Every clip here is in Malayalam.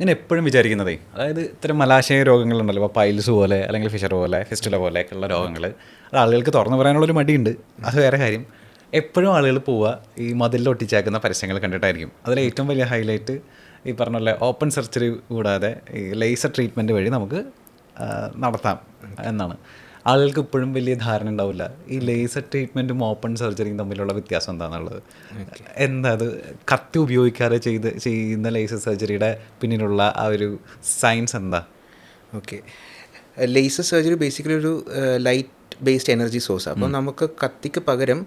ഞാൻ എപ്പോഴും വിചാരിക്കുന്നതേ, അതായത് ഇത്തരം മലാശയ രോഗങ്ങളുണ്ടല്ലോ, ഇപ്പോൾ പൈൽസ് പോലെ അല്ലെങ്കിൽ ഫിഷർ പോലെ ഫിസ്റ്റുല പോലെയൊക്കെയുള്ള രോഗങ്ങൾ, അത് ആളുകൾക്ക് തുറന്നു പറയാനുള്ളൊരു മടിയുണ്ട്. അത് വേറെ കാര്യം. എപ്പോഴും ആളുകൾ പോവുക ഈ മതിലിൽ ഒട്ടിച്ചേക്കുന്ന പരസ്യങ്ങൾ കണ്ടിട്ടായിരിക്കും. അതിൽ ഏറ്റവും വലിയ ഹൈലൈറ്റ് ഈ പറഞ്ഞ പോലെ ഓപ്പൺ സർജറി കൂടാതെ ഈ ലേസർ ട്രീറ്റ്മെൻറ്റ് വഴി നമുക്ക് നടത്താം എന്നാണ്. ആളുകൾക്ക് ഇപ്പോഴും വലിയ ധാരണ ഉണ്ടാവില്ല ഈ ലേസർ ട്രീറ്റ്മെൻറ്റും ഓപ്പൺ സർജറിയും തമ്മിലുള്ള വ്യത്യാസം എന്താണെന്നുള്ളത്. എന്താ അത് കത്തി ഉപയോഗിക്കാതെ ചെയ്യുന്ന ലേസർ സർജറിയുടെ പിന്നിലുള്ള ആ ഒരു സയൻസ് എന്താ? ഓക്കെ, ലേസർ സർജറി ബേസിക്കലി ഒരു ലൈറ്റ് ബേസ്ഡ് എനർജി സോഴ്സ്. അപ്പോൾ നമുക്ക് കത്തിക്ക് പകരം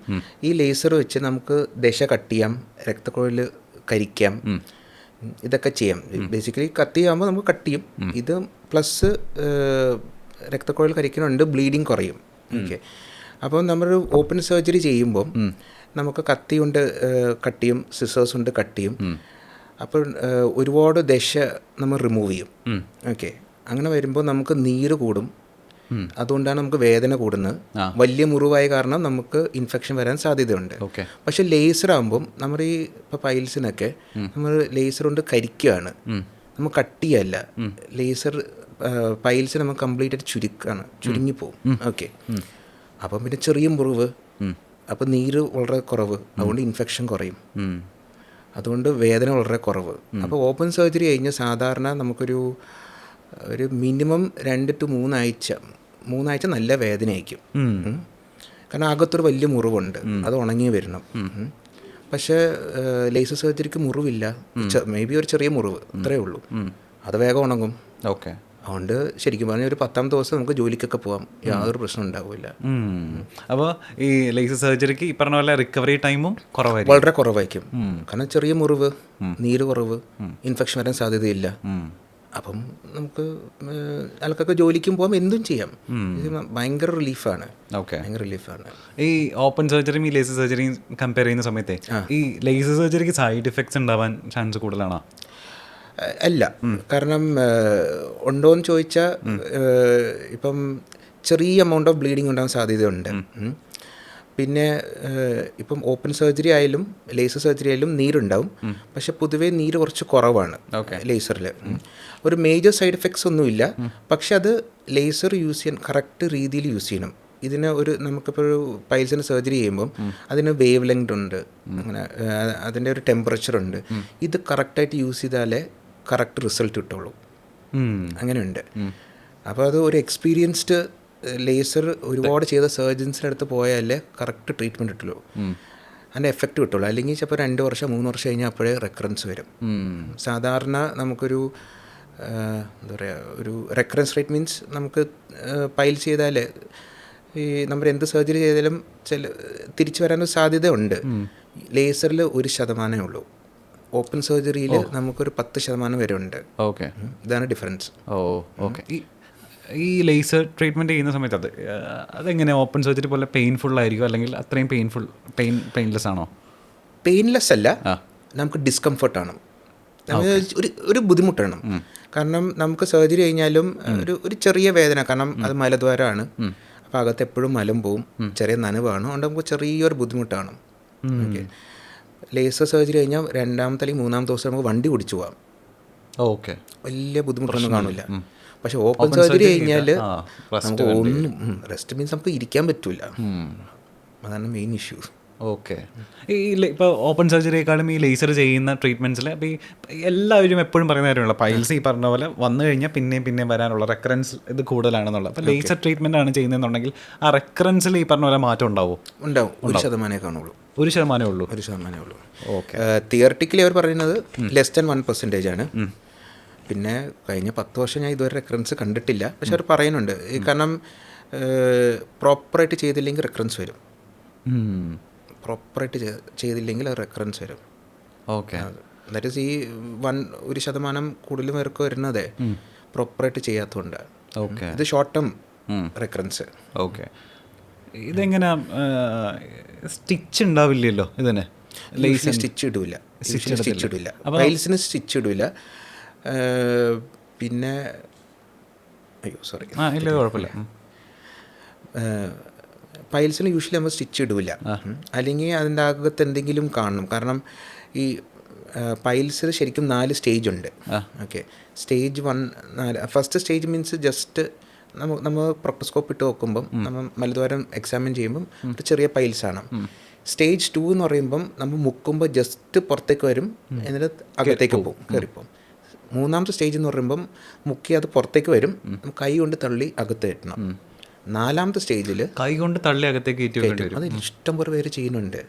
ഈ ലേസർ വെച്ച് നമുക്ക് ദശ കട്ട് ചെയ്യാം, രക്തക്കുഴൽ കരിക്കാം, ഇതൊക്കെ ചെയ്യാം. ബേസിക്കലി കത്തി ആകുമ്പോൾ നമുക്ക് കട്ട് ചെയ്യും. ഇത് പ്ലസ് രക്തക്കുഴൽ കരിക്കുന്നുണ്ട്, ബ്ലീഡിങ് കുറയും. ഓക്കെ, അപ്പോൾ നമ്മളൊരു ഓപ്പൺ സർജറി ചെയ്യുമ്പം നമുക്ക് കത്തി കൊണ്ട് കട്ട് ചെയ്യും, സിസേഴ്സ് കൊണ്ട് കട്ട് ചെയ്യും. അപ്പോൾ ഒരുപാട് ദശ നമ്മൾ റിമൂവ് ചെയ്യും. ഓക്കെ, അങ്ങനെ വരുമ്പോൾ നമുക്ക് നീര് കൂടും. അതുകൊണ്ടാണ് നമുക്ക് വേദന കൂടുന്നത്. വലിയ മുറിവായ കാരണം നമുക്ക് ഇൻഫെക്ഷൻ വരാൻ സാധ്യതയുണ്ട്. പക്ഷെ ലേസർ ആകുമ്പം നമ്മൾ ഈ ഇപ്പോൾ പൈൽസിനൊക്കെ നമ്മൾ ലേസർ കൊണ്ട് കരിക്കുകയാണ്, നമ്മൾ കട്ട് ചെയ്യല്ല. ലേസർ പൈൽസ് നമുക്ക് കംപ്ലീറ്റ് ആയിട്ട് ചുരുങ്ങിപ്പോവും. ഓക്കെ, അപ്പം പിന്നെ ചെറിയ മുറിവ്, അപ്പം നീര് വളരെ കുറവ്, അതുകൊണ്ട് ഇൻഫെക്ഷൻ കുറയും, അതുകൊണ്ട് വേദന വളരെ കുറവ്. അപ്പോൾ ഓപ്പൺ സർജറി കഴിഞ്ഞാൽ സാധാരണ നമുക്കൊരു മിനിമം 2 to 3 ആഴ്ച നല്ല വേദനയായിരിക്കും. കാരണം അകത്തൊരു വലിയ മുറിവുണ്ട്, അത് ഉണങ്ങി വരണം. പക്ഷേ ലേസർ സർജറിക്ക് മുറിവില്ല, മേ ബി ഒരു ചെറിയ മുറിവ്, അത്രയേ ഉള്ളൂ. അത് വേഗം ഉണങ്ങും. ഓക്കെ, അതുകൊണ്ട് ശരിക്കും പറഞ്ഞാൽ ഒരു 10ാമത്തെ ദിവസം നമുക്ക് ജോലിക്കൊക്കെ പോകാം, യാതൊരു പ്രശ്നം ഉണ്ടാവില്ല. അപ്പോൾ ഈ ലേസർ സർജറിക്ക് ഈ പറഞ്ഞ പോലെ റിക്കവറി ടൈമും കുറവായിരിക്കും, വളരെ കുറവായിരിക്കും. കാരണം ചെറിയ മുറിവ്, നീര് കുറവ്, ഇൻഫെക്ഷൻ വരാൻ സാധ്യതയില്ല. അപ്പം നമുക്ക് ആൾക്കൊക്കെ ജോലിക്കും പോകാം, എന്തും ചെയ്യാം. ഇത് ഭയങ്കര റിലീഫാണ്. ഓക്കെ, ഭയങ്കര റിലീഫാണ്. ഈ ഓപ്പൺ സർജറിയും ഈ ലേസർ സർജറിയും കമ്പയർ ചെയ്യുന്ന സമയത്തെ ഈ ലേസർ സർജറിക്ക് സൈഡ് ഇഫക്ട്സ് ഉണ്ടാവാൻ ചാൻസ് കൂടുതലാണോ? അല്ല, കാരണം ഉണ്ടോയെന്ന് ചോദിച്ചാൽ ഇപ്പം ചെറിയ എമൗണ്ട് ഓഫ് ബ്ലീഡിങ് ഉണ്ടാകാൻ സാധ്യതയുണ്ട്. പിന്നെ ഇപ്പം ഓപ്പൺ സർജറി ആയാലും ലേസർ സർജറി ആയാലും നീരുണ്ടാവും, പക്ഷെ പൊതുവേ നീര് കുറച്ച് കുറവാണ് ലേസറിൽ. ഒരു മേജർ സൈഡ് എഫക്ട്സ് ഒന്നുമില്ല. പക്ഷെ അത് ലേസർ യൂസ് ചെയ്യാൻ കറക്റ്റ് രീതിയിൽ യൂസ് ചെയ്യണം. ഇതിന് നമുക്കിപ്പോൾ ഒരു പൈൽസിന് സർജറി ചെയ്യുമ്പം അതിന് വേവ് ലെങ്ത് ഉണ്ട്, അങ്ങനെ അതിൻ്റെ ഒരു ടെമ്പറേച്ചർ ഉണ്ട്. ഇത് കറക്റ്റായിട്ട് യൂസ് ചെയ്താലേ കറക്റ്റ് റിസൾട്ട് കിട്ടുള്ളൂ. അങ്ങനെയുണ്ട്. അപ്പോൾ അത് ഒരു എക്സ്പീരിയൻസ്ഡ് ലേസർ ഒരുപാട് ചെയ്ത സർജൻസിൻ്റെ അടുത്ത് പോയാലേ കറക്റ്റ് ട്രീറ്റ്മെൻറ്റ് കിട്ടുള്ളൂ, അതിൻ്റെ എഫക്റ്റ് കിട്ടുള്ളൂ. അല്ലെങ്കിൽ ചിലപ്പോൾ 2 വർഷം 3 വർഷം കഴിഞ്ഞാൽ അപ്പോഴേ റെക്കറൻസ് വരും. സാധാരണ നമുക്കൊരു എന്താ പറയുക, ഒരു റെക്കറൻസ് റേറ്റ് മീൻസ് നമുക്ക് പൈൽസ് ചെയ്താൽ ഈ നമ്മൾ എന്ത് സർജറി ചെയ്താലും തിരിച്ചു വരാനൊരു സാധ്യത ഉണ്ട്. ലേസറിൽ 1% ഉള്ളൂ, ഓപ്പൺ സർജറിയിൽ നമുക്കൊരു 10% വരെ ഉണ്ട്. ഓക്കെ, ഇതാണ് ഡിഫറൻസ്. ഓക്കെ. ഈ ലേസർ ട്രീറ്റ്മെൻറ്റ് ചെയ്യുന്ന സമയത്ത് അതെങ്ങനെ ഓപ്പൺ സർജറി പോലെ പെയിൻഫുൾ ആയിരിക്കും, അല്ലെങ്കിൽ അത്രയും പെയിൻലെസ് ആണോ? പെയിൻലെസ് അല്ല, നമുക്ക് ഡിസ്കംഫർട്ടാണ്, ഒരു ബുദ്ധിമുട്ടാണ്. കാരണം നമുക്ക് സർജറി കഴിഞ്ഞാലും ഒരു ചെറിയ വേദന, കാരണം അത് മലദ്വാരമാണ്. അപ്പോൾ അകത്ത് എപ്പോഴും മലം പോവും, ചെറിയ നനവാണ്, അതുകൊണ്ട് നമുക്ക് ചെറിയൊരു ബുദ്ധിമുട്ടാണ്. ഓക്കെ, ലേസർ സർജറി കഴിഞ്ഞാൽ 2ാമത്തെ അല്ലെങ്കിൽ 3ാമത്തെ ദിവസം നമുക്ക് വണ്ടി ഓടിച്ചു പോകാം. ഓക്കെ, വലിയ ബുദ്ധിമുട്ടൊന്നും കാണില്ല. പക്ഷെ ഓപ്പൺ സർജറി കഴിഞ്ഞാൽ നമുക്ക് ഒന്നും റെസ്റ്റ് മീൻസ് നമുക്ക് ഇരിക്കാൻ പറ്റില്ല. അതാണ് മെയിൻ ഇഷ്യൂ. ഓക്കെ, ഈ ഇപ്പോൾ ഓപ്പൺ സർജറിയേക്കാളും ഈ ലേസർ ചെയ്യുന്ന ട്രീറ്റ്മെൻറ്റ്സിൽ അപ്പോൾ ഈ എല്ലാവരും എപ്പോഴും പറയുന്ന കാര്യമുള്ള പൈൽസ് ഈ പറഞ്ഞ പോലെ വന്നു കഴിഞ്ഞാൽ പിന്നെയും വരാനുള്ള റെക്കറൻസ് ഇത് കൂടുതലാണെന്നുള്ളത്. അപ്പോൾ ലേസർ ട്രീറ്റ്മെൻ്റ് ആണ് ചെയ്യുന്നതെന്നുണ്ടെങ്കിൽ ആ റെക്കറൻസിൽ ഈ പറഞ്ഞ പോലെ മാറ്റം ഉണ്ടാവും? 1% കാണുള്ളൂ. 1% ഉള്ളൂ? 1% ഉള്ളൂ. ഓക്കെ, തിയറട്ടിക്കലി അവർ പറയുന്നത് ലെസ് ദാൻ 1% ആണ്. പിന്നെ കഴിഞ്ഞ 10 വർഷം ഞാൻ ഇതുവരെ റെക്കറൻസ് കണ്ടിട്ടില്ല. പക്ഷെ അവർ പറയുന്നുണ്ട്, കാരണം പ്രോപ്പറായിട്ട് ചെയ്തില്ലെങ്കിൽ റെക്കറൻസ് വരും. പ്രോപ്പറായിട്ട് ചെയ്തില്ലെങ്കിൽ അത് റെക്കറൻസ് വരും. ഓക്കെ, ദാറ്റ് ഈസ് ഈ 1% കൂടുതൽ പേർക്ക് വരുന്നതേ പ്രോപ്പറായിട്ട് ചെയ്യാത്തതുകൊണ്ടാണ്. ഓക്കെ, ഇത് ഷോർട്ട് ടേം റെക്കറൻസ്. ഓക്കെ, ഇതെങ്ങനെ സ്റ്റിച്ച് ഉണ്ടാവില്ലല്ലോ ഇതിന്? സ്റ്റിച്ച് ഇടില്ല, പൈൽസിന് സ്റ്റിച്ച് ഇടില്ല. പിന്നെ ഇല്ല, കുഴപ്പമില്ല. പൈൽസിന് യൂഷ്വലി നമ്മൾ സ്റ്റിച്ച് ഇടില്ല, അല്ലെങ്കിൽ അതിൻ്റെ അകത്ത് എന്തെങ്കിലും കാണണം. കാരണം ഈ പൈൽസിൽ ശരിക്കും 4 സ്റ്റേജ് ഉണ്ട്. Okay, stage 1 first stage means just നമ്മൾ പ്രൊക്ടോസ്കോപ്പ് ഇട്ട് നോക്കുമ്പം നമ്മൾ മലദ്വാരം എക്സാമിൻ ചെയ്യുമ്പം ഒരു ചെറിയ പൈൽസാണ്. സ്റ്റേജ് 2 എന്ന് പറയുമ്പം നമ്മൾ മുക്കുമ്പോൾ ജസ്റ്റ് പുറത്തേക്ക് വരും, എന്നിട്ട് അകത്തേക്ക് പോകും, കയറിപ്പോവും. 3ാമത്തെ സ്റ്റേജ് എന്ന് പറയുമ്പം മുക്കി അത് പുറത്തേക്ക് വരും, കൈ കൊണ്ട് തള്ളി അകത്ത് കയറ്റണം. 4ാമത്തെ സ്റ്റേജിൽ കൈ കൊണ്ട് തള്ളി അകത്തേക്ക് കയറ്റും. അത് ഇഷ്ടം പോലെ പേര് ചെയ്യുന്നുണ്ട്.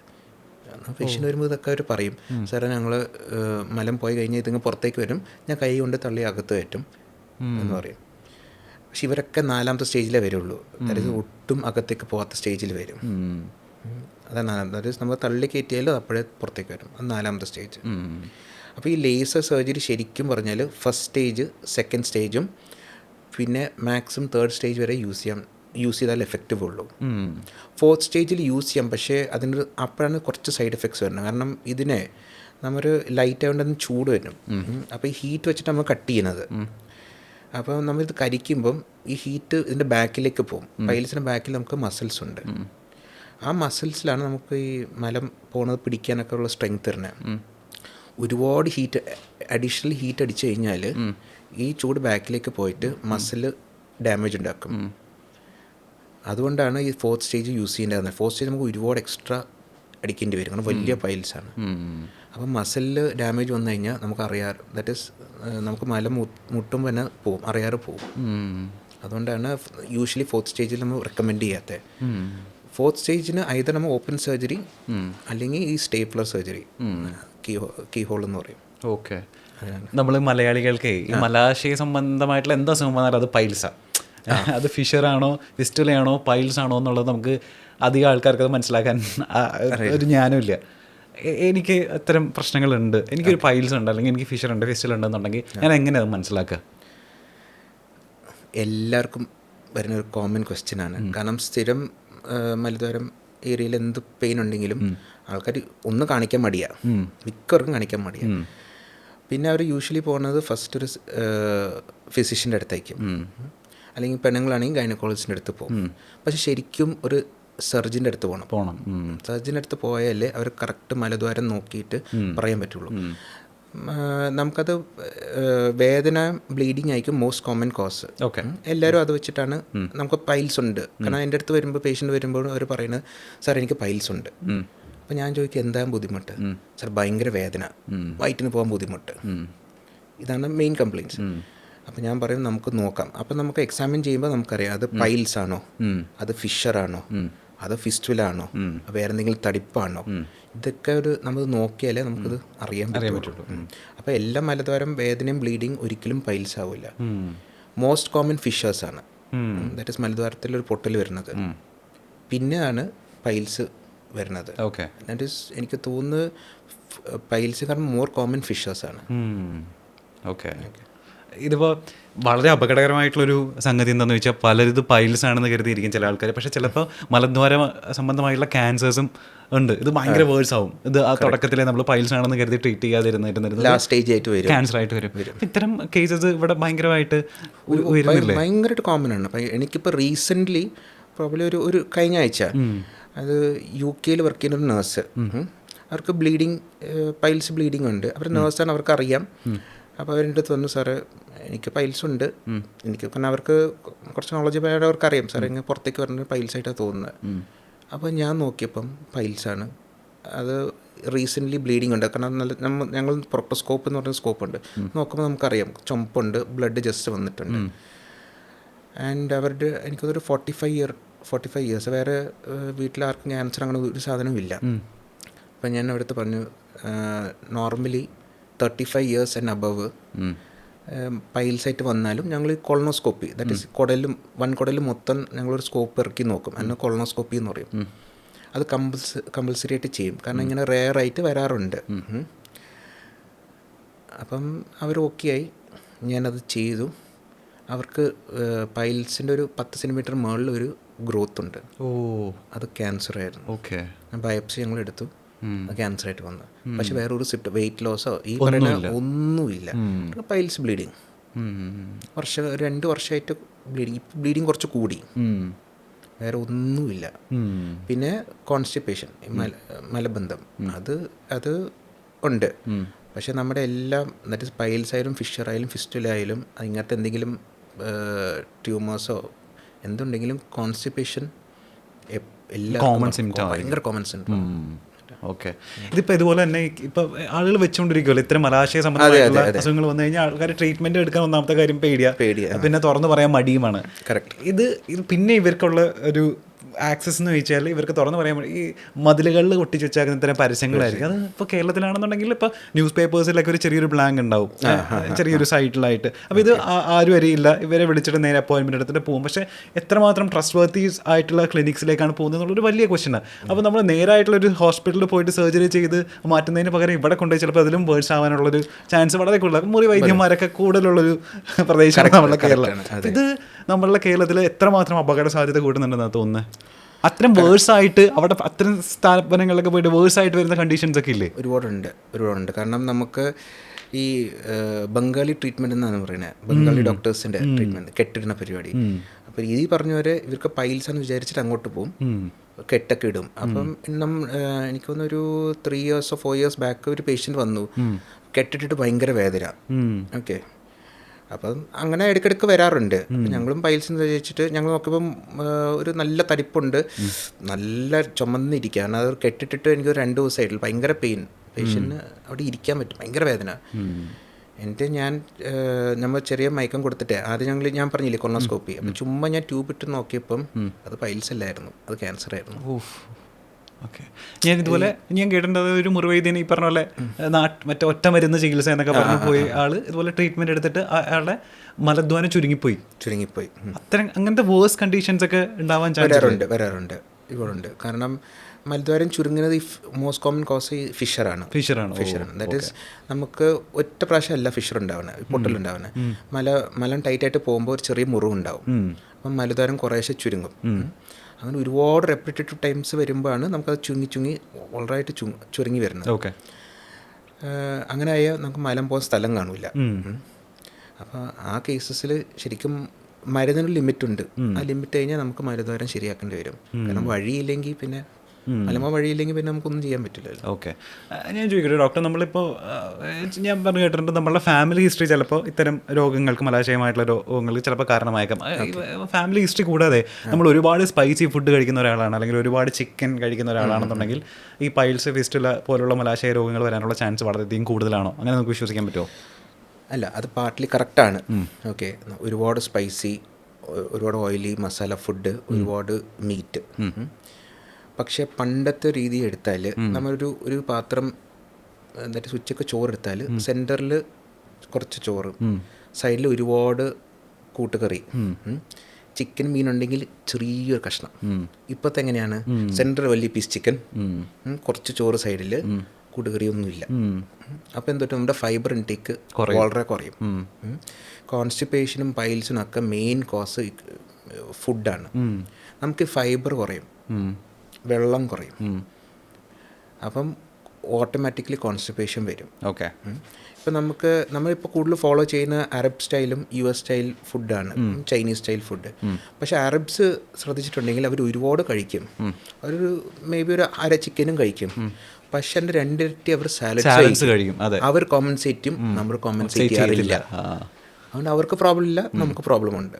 പേഷ്യൻ്റ് വരുമ്പോൾ ഇതൊക്കെ അവർ പറയും, സാറേ ഞങ്ങൾ മലം പോയി കഴിഞ്ഞാൽ ഇതിങ്ങ് പുറത്തേക്ക് വരും, ഞാൻ കൈ കൊണ്ട് തള്ളി അകത്ത് കയറ്റും എന്ന് പറയും. പക്ഷെ ഇവരൊക്കെ 4ാമത്തെ സ്റ്റേജിലേ വരുള്ളൂ. അതായത് ഒട്ടും അകത്തേക്ക് പോകാത്ത സ്റ്റേജിൽ വരും. അതാണ് അതായത് നമ്മൾ തള്ളി കയറ്റിയാലും അപ്പോഴേ പുറത്തേക്ക് വരും. അത് 4ാമത്തെ സ്റ്റേജ്. അപ്പോൾ ഈ ലേസർ സർജറി ശരിക്കും പറഞ്ഞാൽ ഫസ്റ്റ് സ്റ്റേജ്, സെക്കൻഡ് സ്റ്റേജും പിന്നെ മാക്സിമം 3rd സ്റ്റേജ് വരെ യൂസ് ചെയ്താൽ എഫക്റ്റീവ് ഉള്ളൂ. 4th സ്റ്റേജിൽ യൂസ് ചെയ്യാം, പക്ഷേ അപ്പോഴാണ് കുറച്ച് സൈഡ് എഫക്ട്സ് വരുന്നത്. കാരണം ഇതിനെ നമ്മൾ ലൈറ്റ് ആയതുകൊണ്ട് ചൂട് വരും. അപ്പോൾ ഈ ഹീറ്റ് വെച്ചിട്ട് നമ്മൾ കട്ട് ചെയ്യുന്നത്. അപ്പോൾ നമ്മളിത് കരിക്കുമ്പം ഈ ഹീറ്റ് ഇതിൻ്റെ ബാക്കിലേക്ക് പോകും. പൈൽസിൻ്റെ ബാക്കിൽ നമുക്ക് മസിൽസ് ഉണ്ട്. ആ മസിൽസിലാണ് നമുക്ക് ഈ മലം പോകുന്നത് പിടിക്കാനൊക്കെ ഉള്ള സ്ട്രെങ്ത് തരുന്നത്. ഒരുപാട് ഹീറ്റ്, അഡീഷണൽ ഹീറ്റ് അടിച്ചു കഴിഞ്ഞാൽ ഈ ചൂട് ബാക്കിലേക്ക് പോയിട്ട് മസിൽ ഡാമേജ് ഉണ്ടാക്കും. അതുകൊണ്ടാണ് ഈ 4th സ്റ്റേജ് യൂസ് ചെയ്യേണ്ടത്. 4th സ്റ്റേജ് നമുക്ക് ഒരുപാട് എക്സ്ട്രാ അടിക്കേണ്ടി വരും, കാരണം വലിയ പൈൽസാണ്. അപ്പം മസിലിൽ ഡാമേജ് വന്നു കഴിഞ്ഞാൽ നമുക്കറിയാറ്, ദാറ്റ് ഈസ് നമുക്ക് മല മുട്ടുമ്പോൾ തന്നെ പോവും, അറിയാറ് പോവും. അതുകൊണ്ടാണ് യൂഷ്വലി 4th സ്റ്റേജിൽ നമ്മൾ റെക്കമെൻഡ് ചെയ്യാത്തത്. 4th സ്റ്റേജിന് ഐദർ നമ്മൾ ഓപ്പൺ സർജറി അല്ലെങ്കിൽ ഈ സ്റ്റേപ്ലർ സർജറി, കീ ഹോൾ എന്ന് പറയും. ഓക്കെ, നമ്മൾ മലയാളികൾക്ക് ഈ മലാശയ സംബന്ധമായിട്ടുള്ള എന്താ അസുഖം വന്നാലും അത് പൈൽസാണ്. അത് ഫിഷറാണോ ഫിസ്റ്റുലയാണോ പൈൽസ് ആണോ എന്നുള്ളത് നമുക്ക് അധികം ആൾക്കാർക്ക് അത് മനസ്സിലാക്കാൻ ഒരു ജ്ഞാനമില്ല. എനിക്ക് അത്തരം പ്രശ്നങ്ങളുണ്ട്, എനിക്കൊരു പൈൽസ് ഉണ്ട് അല്ലെങ്കിൽ എനിക്ക് ഫിഷർ ഉണ്ട്, ഫിസ്റ്റുല ഉണ്ടെന്നുണ്ടെങ്കിൽ ഞാൻ എങ്ങനെ അത് മനസ്സിലാക്കുക? എല്ലാവർക്കും വരുന്നൊരു കോമൺ ക്വസ്റ്റ്യനാണ്. കാരണം സ്ഥിരം മലദ്വാരം ഏരിയയിൽ എന്ത് പെയിൻ ഉണ്ടെങ്കിലും ആൾക്കാർ ഒന്ന് കാണിക്കാൻ മടിയാണ്, മിക്കവർക്കും കാണിക്കാൻ മടിയാണ്. പിന്നെ അവർ യൂഷ്വലി പോകുന്നത് ഫസ്റ്റ് ഒരു ഫിസിഷ്യൻ്റെ അടുത്തേക്കും, അല്ലെങ്കിൽ പെണ്ണുങ്ങളാണെങ്കിൽ ഗൈനക്കോളജിസ്റ്റിൻ്റെ അടുത്ത് പോകും. പക്ഷെ ശരിക്കും ഒരു സർജൻ്റെ അടുത്ത് പോകണം. സർജൻ്റെ അടുത്ത് പോയാലേ അവർ കറക്റ്റ് മലദ്വാരം നോക്കിയിട്ട് പറയാൻ പറ്റുള്ളൂ. നമുക്കത് വേദന, ബ്ലീഡിങ് ആയിരിക്കും മോസ്റ്റ് കോമൺ കോസ്. എല്ലാവരും അത് വെച്ചിട്ടാണ് നമുക്ക് പൈൽസ് ഉണ്ട്. കാരണം എൻ്റെ അടുത്ത് വരുമ്പോൾ പേഷ്യൻ്റ് വരുമ്പോൾ അവർ പറയുന്നത്, സാർ എനിക്ക് പൈൽസ് ഉണ്ട്. അപ്പോൾ ഞാൻ ചോദിക്കും എന്താ ബുദ്ധിമുട്ട്? സാർ ഭയങ്കര വേദന, വയറ്റിന് പോകാൻ ബുദ്ധിമുട്ട്, ഇതാണ് മെയിൻ കംപ്ലയിൻറ്റ്സ്. അപ്പോൾ ഞാൻ പറയും നമുക്ക് നോക്കാം. അപ്പം നമുക്ക് എക്സാമിൻ ചെയ്യുമ്പോൾ നമുക്കറിയാം അത് പൈൽസ് ആണോ, അത് ഫിഷറാണോ, അത് ഫിസ്റ്റുലാണോ, വേറെ എന്തെങ്കിലും തടിപ്പാണോ, ഇതൊക്കെ നമ്മൾ നോക്കിയാലേ നമുക്കത് അറിയാൻ പറ്റുള്ളൂ. അപ്പോൾ എല്ലാ മലദ്വാരം വേദനയും ബ്ലീഡിങ് ഒരിക്കലും പൈൽസ് ആവില്ല. മോസ്റ്റ് കോമൺ ഫിഷേഴ്സാണ്, ദാറ്റ് ഈസ് മലദ്വാരത്തിലൊരു പൊട്ടൽ വരുന്നത്. പിന്നെയാണ് പൈൽസ് വരുന്നത്. ദാറ്റ് ഈസ് എനിക്ക് തോന്നുന്നത് പൈൽസ് കാരണം മോർ കോമൺ ഫിഷേഴ്സാണ്. ഓക്കെ, ഇതിപ്പോൾ വളരെ അപകടകരമായിട്ടുള്ളൊരു സംഗതി എന്താണെന്ന് വെച്ചാൽ പലരും ഇത് പൈൽസ് ആണെന്ന് കരുതിയിരിക്കും ചില ആൾക്കാർ. പക്ഷേ ചിലപ്പോൾ മലദ്വാര സംബന്ധമായിട്ടുള്ള ക്യാൻസേഴ്സും ഉണ്ട്. ഇത് ഭയങ്കര വേഴ്സ് ആവും. ഇത് ആ തുടക്കത്തിലെ നമ്മൾ പൈൽസ് ആണെന്ന് കരുതി ട്രീറ്റ് ചെയ്യാതിരുന്നിരുന്നത് ലാസ്റ്റ് സ്റ്റേജ് ആയിട്ട് വരും, ക്യാൻസർ ആയിട്ട് വരും. ഇത്തരം കേസസ് ഇവിടെ ഭയങ്കരമായിട്ട് വരുന്നില്ലേ? ഭയങ്കരമായിട്ട് കോമൺ ആണ്. എനിക്കിപ്പോൾ റീസെൻ്റ്ലി പ്രോബ്ലി ഒരു കഴിഞ്ഞ ആഴ്ച അത് UK വർക്ക് ചെയ്യുന്ന ഒരു നേഴ്സ്, അവർക്ക് ബ്ലീഡിങ്, പൈൽസ് ബ്ലീഡിങ് ഉണ്ട്. അവർ നേഴ്സാണ്, അവർക്ക് അറിയാം. അപ്പോൾ അവരുടെ അടുത്ത് വന്നു, സാറ് എനിക്ക് പൈൽസ് ഉണ്ട്, എനിക്ക് കാരണം അവർക്ക് കുറച്ച് നോളജ് ആയിട്ട് അവർക്ക് അറിയാം, സാറേ ഇങ്ങനെ പുറത്തേക്ക് വരുന്നത് പൈൽസായിട്ടാണ് തോന്നുന്നത്. അപ്പോൾ ഞാൻ നോക്കിയപ്പം പൈൽസാണ്. അത് റീസെൻ്റ്ലി ബ്ലീഡിങ് ഉണ്ട്. കാരണം ഞങ്ങൾ പ്രൊക്ടോസ്കോപ്പ് എന്ന് പറഞ്ഞ സ്കോപ്പ് ഉണ്ട്, നോക്കുമ്പോൾ നമുക്കറിയാം ചുമപ്പുണ്ട്, ബ്ലഡ് ജസ്റ്റ് വന്നിട്ടുണ്ട്. ആൻഡ് അവരുടെ എനിക്കതൊരു 45 ഇയേഴ്സ്, വേറെ വീട്ടിലാർക്കും ക്യാൻസർ അങ്ങനെ ഒരു സാധനവും ഇല്ല. അപ്പം ഞാൻ അവിടുത്തെ പറഞ്ഞു, നോർമലി 35 ഇയേഴ്സ് ആൻഡ് അബവ് പൈൽസായിട്ട് വന്നാലും ഞങ്ങൾ കൊളനോസ്കോപ്പി, ദാറ്റ് ഈസ് വൻകുടൽ മൊത്തം ഞങ്ങളൊരു സ്കോപ്പ് ഇറക്കി നോക്കും, അതിന് കൊളനോസ്കോപ്പി എന്ന് പറയും. അത് കമ്പൽസറി ആയിട്ട് ചെയ്യും, കാരണം ഇങ്ങനെ റെയറായിട്ട് വരാറുണ്ട്. അപ്പം അവർ ഓക്കെ ആയി, ഞാനത് ചെയ്തു. അവർക്ക് പൈൽസിൻ്റെ ഒരു 10 സെൻറ്റിമീറ്റർ മുകളിൽ ഒരു ഗ്രോത്ത് ഉണ്ട്. അത് ക്യാൻസർ ആയിരുന്നു. ഓക്കെ, ബയോപ്സി ഞങ്ങൾ എടുത്തു, ക്യാൻസറായിട്ട് വന്നു. പക്ഷെ വേറൊരു വെയിറ്റ് ലോസോ ഈ പറയുന്ന ഒന്നുമില്ല. പൈൽസ് ബ്ലീഡിങ് 2 വർഷമായിട്ട് ബ്ലീഡിങ് കുറച്ച് കൂടി, വേറെ ഒന്നുമില്ല. പിന്നെ കോൺസ്റ്റിപ്പേഷൻ, മലബന്ധം, അത് ഉണ്ട്. പക്ഷേ നമ്മുടെ എല്ലാം ദാറ്റ് ഇസ് പൈൽസ് ആയാലും ഫിഷർ ആയാലും ഫിസ്റ്റുല ആയാലും ഇങ്ങനത്തെ എന്തെങ്കിലും ട്യൂമേഴ്സോ എന്തുണ്ടെങ്കിലും കോൺസ്റ്റിപ്പേഷൻ എല്ലാ കോമൺ സിംറ്റം, ഭയങ്കര കോമൺ സിംറ്റം. ഓക്കെ. ഇതിപ്പോൾ ഇതുപോലെ തന്നെ ഇപ്പോൾ ആളുകൾ വെച്ചുകൊണ്ടിരിക്കുമല്ലോ ഇത്തരം മലാശയ സംബന്ധമായിട്ടുള്ള അസുഖങ്ങൾ വന്നു കഴിഞ്ഞാൽ ആൾക്കാർ ട്രീറ്റ്മെൻറ്റ് എടുക്കാൻ ഒന്നാമത്തെ കാര്യം പേടിയാണ്, പിന്നെ തുറന്ന് പറയാൻ മടിയുമാണ്. കറക്റ്റ്. ഇത് പിന്നെ ഇവർക്കുള്ള ഒരു ആക്സസ് എന്ന് ചോദിച്ചാൽ ഇവർക്ക് തുറന്ന് പറയാൻ ഈ മതിലുകളിൽ ഒട്ടിച്ച് വെച്ചാൽ ഇത്തരം പരസ്യങ്ങളായിരിക്കും. അത് ഇപ്പോൾ കേരളത്തിലാണെന്നുണ്ടെങ്കിൽ ഇപ്പോൾ ന്യൂസ് പേപ്പേഴ്സിലൊക്കെ ഒരു ചെറിയൊരു ബ്ലാങ്ക് ഉണ്ടാവും, ചെറിയൊരു സൈറ്റിലായിട്ട്. അപ്പോൾ ഇത് ആരും അറിയില്ല, ഇവരെ വിളിച്ചിട്ട് നേരെ അപ്പോയിൻമെൻറ്റ് എടുത്തിട്ട് പോകും. പക്ഷേ എത്രമാത്രം ട്രസ്റ്റ് വർത്തി ആയിട്ടുള്ള ക്ലിനിക്സിലേക്കാണ് പോകുന്നത് എന്നുള്ളൊരു വലിയ ക്വസ്റ്റ്യനാണ്. അപ്പോൾ നമ്മൾ നേരായിട്ടുള്ളൊരു ഹോസ്പിറ്റലിൽ പോയിട്ട് സർജറി ചെയ്ത് മാറ്റുന്നതിന് പകരം ഇവിടെ കൊണ്ടുപോയി ചിലപ്പോൾ അതിലും വേഴ്സ് ആവാനുള്ളൊരു ചാൻസ് വളരെ കൂടുതലാണ്. മുറി വൈദ്യന്മാരൊക്കെ കൂടുതലുള്ളൊരു പ്രദേശമാണ് നമ്മളുടെ കേരളം. ഇത് നമ്മളുടെ കേരളത്തിൽ എത്രമാത്രം അപകട സാധ്യത കൂട്ടുന്നുണ്ടെന്നാണ് തോന്നുന്നത്. അത്രയും വേഴ്സായിട്ട് അവിടെ അത്തരം സ്ഥാപനങ്ങളിലൊക്കെ പോയിട്ട് വേഴ്സായിട്ട് വരുന്ന കണ്ടീഷൻസ് ഒക്കെ ഇല്ലേ? ഒരുപാടുണ്ട്. കാരണം നമുക്ക് ഈ ബംഗാളി ട്രീറ്റ്മെൻറ്റ് എന്നാണ് പറയുന്നത്, ബംഗാളി ഡോക്ടേഴ്സിൻ്റെ ട്രീറ്റ്മെൻറ്റ്, കെട്ടിടുന്ന പരിപാടി. അപ്പോൾ ഈ പറഞ്ഞവരെ ഇവർക്ക് പൈൽസ് എന്ന് വിചാരിച്ചിട്ട് അങ്ങോട്ട് പോകും, കെട്ടൊക്കെ ഇടും. അപ്പം എനിക്ക് തോന്നുന്നൊരു 3 years or 4 years ബാക്ക് ഒരു പേഷ്യൻ്റ് വന്നു, കെട്ടിട്ടിട്ട് ഭയങ്കര വേദന. ഓക്കെ, അപ്പം അങ്ങനെ ഇടയ്ക്കിടയ്ക്ക് വരാറുണ്ട്. ഞങ്ങളും പൈൽസ് വിചാരിച്ചിട്ട് ഞങ്ങൾ നോക്കുമ്പം ഒരു നല്ല തടിപ്പുണ്ട്, നല്ല ചുമന്നിരിക്കുക. കാരണം അത് കെട്ടിട്ടിട്ട് എനിക്ക് 2 ദിവസമായിട്ടുള്ള ഭയങ്കര പെയിൻ, പേഷ്യൻറ്റിന് അവിടെ ഇരിക്കാൻ പറ്റും, ഭയങ്കര വേദന. എന്നിട്ട് നമ്മൾ ചെറിയ മയക്കം കൊടുത്തിട്ട് ആദ്യം ഞാൻ പറഞ്ഞില്ലേ കൊളോണോസ്കോപ്പി, അപ്പം ചുമ്മാ ഞാൻ ട്യൂബ് ഇട്ട് നോക്കിയപ്പം അത് പൈൽസ് അല്ലായിരുന്നു, അത് ക്യാൻസർ ആയിരുന്നു. ഓക്കെ. ഞാൻ ഇതുപോലെ കേട്ടിട്ടുണ്ട് ഒരു മുറിവൈദ്യൻ ഈ പറഞ്ഞ പോലെ മറ്റേ ഒറ്റ മരുന്ന് ചികിത്സ എന്നൊക്കെ പറഞ്ഞു പോയി ആള് ഇതുപോലെ ട്രീറ്റ്മെന്റ് എടുത്തിട്ട് അയാളുടെ മലദ്വാരം ചുരുങ്ങിപ്പോയി. അത്തരം അങ്ങനത്തെ വേഴ്സ് കണ്ടീഷൻസ് ഒക്കെ ഉണ്ടാവാൻ വരാറുണ്ട് ഇവരുണ്ട്. കാരണം മലദ്വാരം ചുരുങ്ങുന്നത് മോസ്റ്റ് കോമൺ കോസ് ഫിഷറാണ്. ദാറ്റ് ഈസ് നമുക്ക് ഒറ്റ പ്രാവശ്യം അല്ല ഫിഷർ ഉണ്ടാവുന്നത്, പൊട്ടലുണ്ടാവുന്നത്. മലം ടൈറ്റായിട്ട് പോകുമ്പോൾ ഒരു ചെറിയ മുറിവുണ്ടാവും, അപ്പം മലദ്വാരം കുറേശ്ശെ ചുരുങ്ങും. അങ്ങനെ ഒരുപാട് റെപ്പിറ്റേറ്റീവ് ടൈംസ് വരുമ്പോഴാണ് നമുക്കത് ചുരുങ്ങി വളരെയായിട്ട് ചുരുങ്ങി വരുന്നത്. ഓക്കെ. അങ്ങനെ ആയാൽ നമുക്ക് മലം പോകാൻ സ്ഥലം കാണില്ല. അപ്പോൾ ആ കേസസിൽ ശരിക്കും മരുന്നിന് ലിമിറ്റുണ്ട്. ആ ലിമിറ്റ് കഴിഞ്ഞാൽ നമുക്ക് മരുദ്വാരം ശരിയാക്കേണ്ടി വരും. കാരണം വഴിയില്ലെങ്കിൽ പിന്നെ വഴിയില്ലെങ്കിൽ പിന്നെ നമുക്കൊന്നും ചെയ്യാൻ പറ്റില്ലല്ലോ. ഓക്കെ. ഞാൻ ചോദിക്കട്ടെ ഡോക്ടർ, നമ്മളിപ്പോൾ ഞാൻ പറഞ്ഞു കേട്ടിട്ടുണ്ട് നമ്മളുടെ ഫാമിലി ഹിസ്റ്ററി ചിലപ്പോൾ ഇത്തരം രോഗങ്ങൾക്ക്, മലാശയമായിട്ടുള്ള രോഗങ്ങൾക്ക് ചിലപ്പോൾ കാരണമായേക്കാം. ഫാമിലി ഹിസ്റ്ററി കൂടാതെ നമ്മൾ ഒരുപാട് സ്പൈസി ഫുഡ് കഴിക്കുന്ന ഒരാളാണ്, അല്ലെങ്കിൽ ഒരുപാട് ചിക്കൻ കഴിക്കുന്ന ഒരാളാണെന്നുണ്ടെങ്കിൽ ഈ പൈൽസ്, ഫിസ്റ്റുല പോലുള്ള മലാശയ രോഗങ്ങൾ വരാനുള്ള ചാൻസ് വളരെയധികം കൂടുതലാണോ? അങ്ങനെ നമുക്ക് വിശ്വസിക്കാൻ പറ്റുമോ? അല്ല, അത് പാർട്ട്ലി കറക്റ്റാണ്. ഓക്കെ, ഒരുപാട് സ്പൈസി, ഒരുപാട് ഓയിലി മസാല ഫുഡ്, ഒരുപാട് മീറ്റ്. പക്ഷേ പണ്ടത്തെ രീതി എടുത്താൽ നമ്മളൊരു പാത്രം എന്നിട്ട് ഉച്ചയ്ക്ക് ചോറെടുത്താൽ സെൻറ്ററിൽ കുറച്ച് ചോറ്, സൈഡിൽ ഒരുപാട് കൂട്ടുകറി, ചിക്കൻ മീനുണ്ടെങ്കിൽ ചെറിയൊരു കഷ്ണം. ഇപ്പോഴത്തെ എങ്ങനെയാണ്, സെൻറ്റർ വലിയ പീസ് ചിക്കൻ, കുറച്ച് ചോറ് സൈഡിൽ, കൂട്ടുകറിയൊന്നുമില്ല. അപ്പോൾ എന്തൊട്ട് നമ്മുടെ ഫൈബർ ഇൻടേക്ക് വളരെ കുറയും. കോൺസ്റ്റിപ്പേഷനും പൈൽസിനും ഒക്കെ മെയിൻ കോസ് ഫുഡാണ്. നമുക്ക് ഫൈബർ കുറയും, വെള്ളം കുറയും, അപ്പം ഓട്ടോമാറ്റിക്കലി കോൺസ്റ്റിപ്പേഷൻ വരും. ഓക്കെ. ഇപ്പം നമ്മളിപ്പോൾ കൂടുതൽ ഫോളോ ചെയ്യുന്ന അറബ് സ്റ്റൈലും US സ്റ്റൈൽ ഫുഡാണ്, ചൈനീസ് സ്റ്റൈൽ ഫുഡ്. പക്ഷേ അറബ്സ് ശ്രദ്ധിച്ചിട്ടുണ്ടെങ്കിൽ അവർ ഒരുപാട് കഴിക്കും. അവരൊരു മേ ബി ഒരു അര ചിക്കനും കഴിക്കും, പക്ഷെ അതിൻ്റെ 2 ഇരട്ടി അവർ സാലഡ്സ് കഴിക്കും. അവർ കോമ്പൻസേറ്റ് ചെയ്യും, നമ്മൾ കോമ്പൻസേറ്റ് ചെയ്യാറില്ല. അതുകൊണ്ട് അവർക്ക് പ്രോബ്ലം ഇല്ല, നമുക്ക് പ്രോബ്ലം ഉണ്ട്.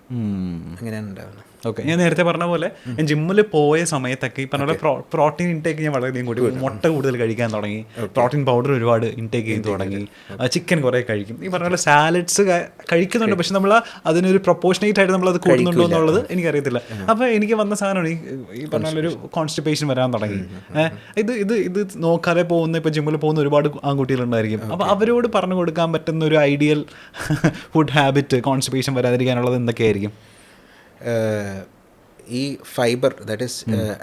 അങ്ങനെയാണ് ഉണ്ടാവുന്നത്. ഓക്കെ. ഞാൻ നേരത്തെ പറഞ്ഞ പോലെ ഞാൻ ജിമ്മിൽ പോയ സമയത്തൊക്കെ ഈ പറഞ്ഞ പോലെ പ്രോട്ടീൻ ഇൻടേക്ക് ഞാൻ വളരെയധികം കൂടി, മുട്ട കൂടുതൽ കഴിക്കാൻ തുടങ്ങി, പ്രോട്ടീൻ പൗഡർ ഒരുപാട് ഇൻടേക്ക് ചെയ്ത് തുടങ്ങി, ചിക്കൻ കുറേ കഴിക്കും. ഈ പറഞ്ഞ പോലെ സാലഡ്സ് കഴിക്കുന്നുണ്ട്, പക്ഷെ നമ്മൾ അതിനൊരു പ്രൊപ്പോർഷനേറ്റ് ആയിട്ട് നമ്മളത് കൂടുന്നുണ്ടോ എന്നുള്ളത് എനിക്കറിയത്തില്ല. അപ്പോൾ എനിക്ക് വന്ന സാധനമാണ് ഈ പറഞ്ഞ പോലെ ഒരു കോൺസ്റ്റിപ്പേഷൻ വരാൻ തുടങ്ങി. ഇത് നോക്കാതെ പോകുന്ന, ഇപ്പോൾ ജിമ്മിൽ പോകുന്ന ഒരുപാട് ആൺകുട്ടികളുണ്ടായിരിക്കും. അപ്പോൾ അവരോട് പറഞ്ഞു കൊടുക്കാൻ പറ്റുന്ന ഒരു ഐഡിയൽ ഫുഡ് ഹാബിറ്റ് കോൺസ്റ്റിപ്പേഷൻ വരാതിരിക്കാനുള്ളത് എന്തൊക്കെയായിരിക്കും? ഈ ഫൈബർ, ദാറ്റ് ഈസ്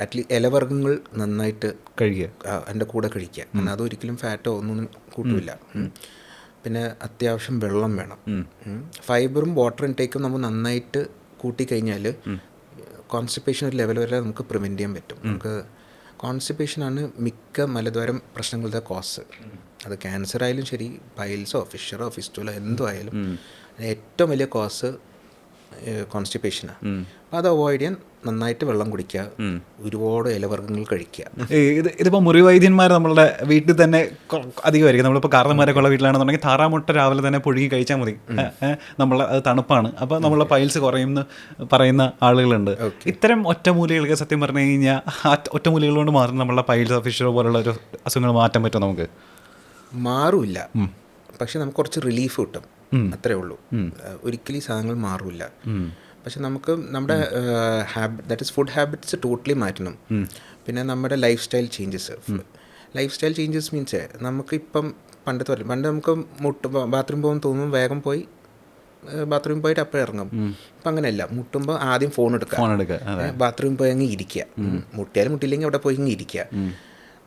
അറ്റ്ലീസ്റ്റ് ഇലവർഗ്ഗങ്ങൾ നന്നായിട്ട് കഴിക്കുക, അതിൻ്റെ കൂടെ കഴിക്കുക. കാരണം അതൊരിക്കലും ഫാറ്റോ ഒന്നും കൂട്ടില്ല. പിന്നെ അത്യാവശ്യം വെള്ളം വേണം. ഫൈബറും വാട്ടർ ഇൻടേക്കും നമ്മൾ നന്നായിട്ട് കൂട്ടിക്കഴിഞ്ഞാൽ കോൺസ്റ്റിപ്പേഷൻ ഒരു ലെവൽ വരെ നമുക്ക് പ്രിവെൻറ്റ് ചെയ്യാൻ പറ്റും. നമുക്ക് കോൺസ്റ്റിപ്പേഷനാണ് മിക്ക മലദ്വാരം പ്രശ്നങ്ങളുടെ കോസ്. അത് ക്യാൻസർ ആയാലും ശരി, പൈൽസോ ഫിഷറോ ഫിസ്റ്റുലോ എന്തോ ആയാലും ഏറ്റവും വലിയ കോസ് കോൺസ്റ്റിപ്പേഷനാണ്. അപ്പോൾ അത് അവോയ്ഡ് ചെയ്യാൻ നന്നായിട്ട് വെള്ളം കുടിക്കുക, ഒരുപാട് ഇലവർഗ്ഗങ്ങൾ കഴിക്കുക. ഇതിപ്പോൾ മുറി വൈദ്യന്മാർ നമ്മളുടെ വീട്ടിൽ തന്നെ അധികമായിരിക്കും. നമ്മളിപ്പോൾ കാരണന്മാരൊക്കെ ഉള്ള വീട്ടിലാണെന്നുണ്ടെങ്കിൽ താറാമുട്ട രാവിലെ തന്നെ പുഴുങ്ങി കഴിച്ചാൽ മതി, നമ്മൾ അത് തണുപ്പാണ്, അപ്പോൾ നമ്മളെ പൈൽസ് കുറയുമെന്ന് പറയുന്ന ആളുകളുണ്ട്. ഇത്തരം ഒറ്റമൂലികൾക്ക് സത്യം പറഞ്ഞു കഴിഞ്ഞാൽ ആ ഒറ്റമൂലികൾ കൊണ്ട് മാത്രം നമ്മളെ പൈൽസ് ഫിഷർ പോലുള്ള ഒരു അസുഖങ്ങൾ മാറ്റാൻ പറ്റുമോ? നമുക്ക് മാറില്ല, പക്ഷെ നമുക്ക് കുറച്ച് റിലീഫ് കിട്ടും, അത്രേ ഉള്ളൂ. ഒരിക്കലും ഈ സാധനങ്ങൾ മാറില്ല. പക്ഷെ നമുക്ക് നമ്മുടെ that is food habits totally മാറ്റണം. പിന്നെ നമ്മുടെ ലൈഫ് സ്റ്റൈൽ ചേഞ്ചസ് മീൻസ് നമുക്കിപ്പം പണ്ട് നമുക്ക് ബാത്റൂം പോകാൻ തോന്നും, വേഗം പോയി ബാത്റൂമിൽ പോയിട്ട് അപ്പോൾ ഇറങ്ങും. അപ്പം അങ്ങനെയല്ല, മുട്ടുമ്പോൾ ആദ്യം ഫോൺ എടുക്കുക, ബാത്റൂമിൽ പോയി അങ്ങ് ഇരിക്കുക, മുട്ടിയാലും മുട്ടിയില്ലെങ്കിൽ അവിടെ പോയി അങ്ങ് ഇരിക്കുക.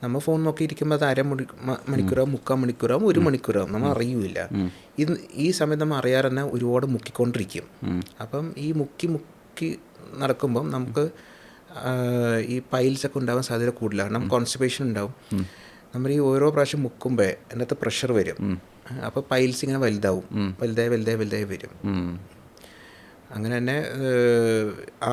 നമ്മൾ ഫോൺ നോക്കി ഇരിക്കുമ്പോൾ അത് മണിക്കൂറാവും, 3/4 മണിക്കൂറാവും, 1 മണിക്കൂറാവും, നമ്മൾ അറിയില്ല. ഈ സമയത്ത് നമ്മൾ അറിയാതെ തന്നെ ഒരുപാട് മുക്കിക്കൊണ്ടിരിക്കും. അപ്പം ഈ മുക്കി നടക്കുമ്പം നമുക്ക് ഈ പൈൽസൊക്കെ ഉണ്ടാവാൻ സാധ്യത കൂടുതലാണ്. നമുക്ക് കോൺസ്റ്റിപ്പേഷൻ ഉണ്ടാവും. നമ്മൾ ഈ ഓരോ പ്രാവശ്യം മുക്കുമ്പോൾ അതിനകത്ത് പ്രഷർ വരും. അപ്പോൾ പൈൽസ് ഇങ്ങനെ വലുതായി വരും. അങ്ങനെ തന്നെ ആ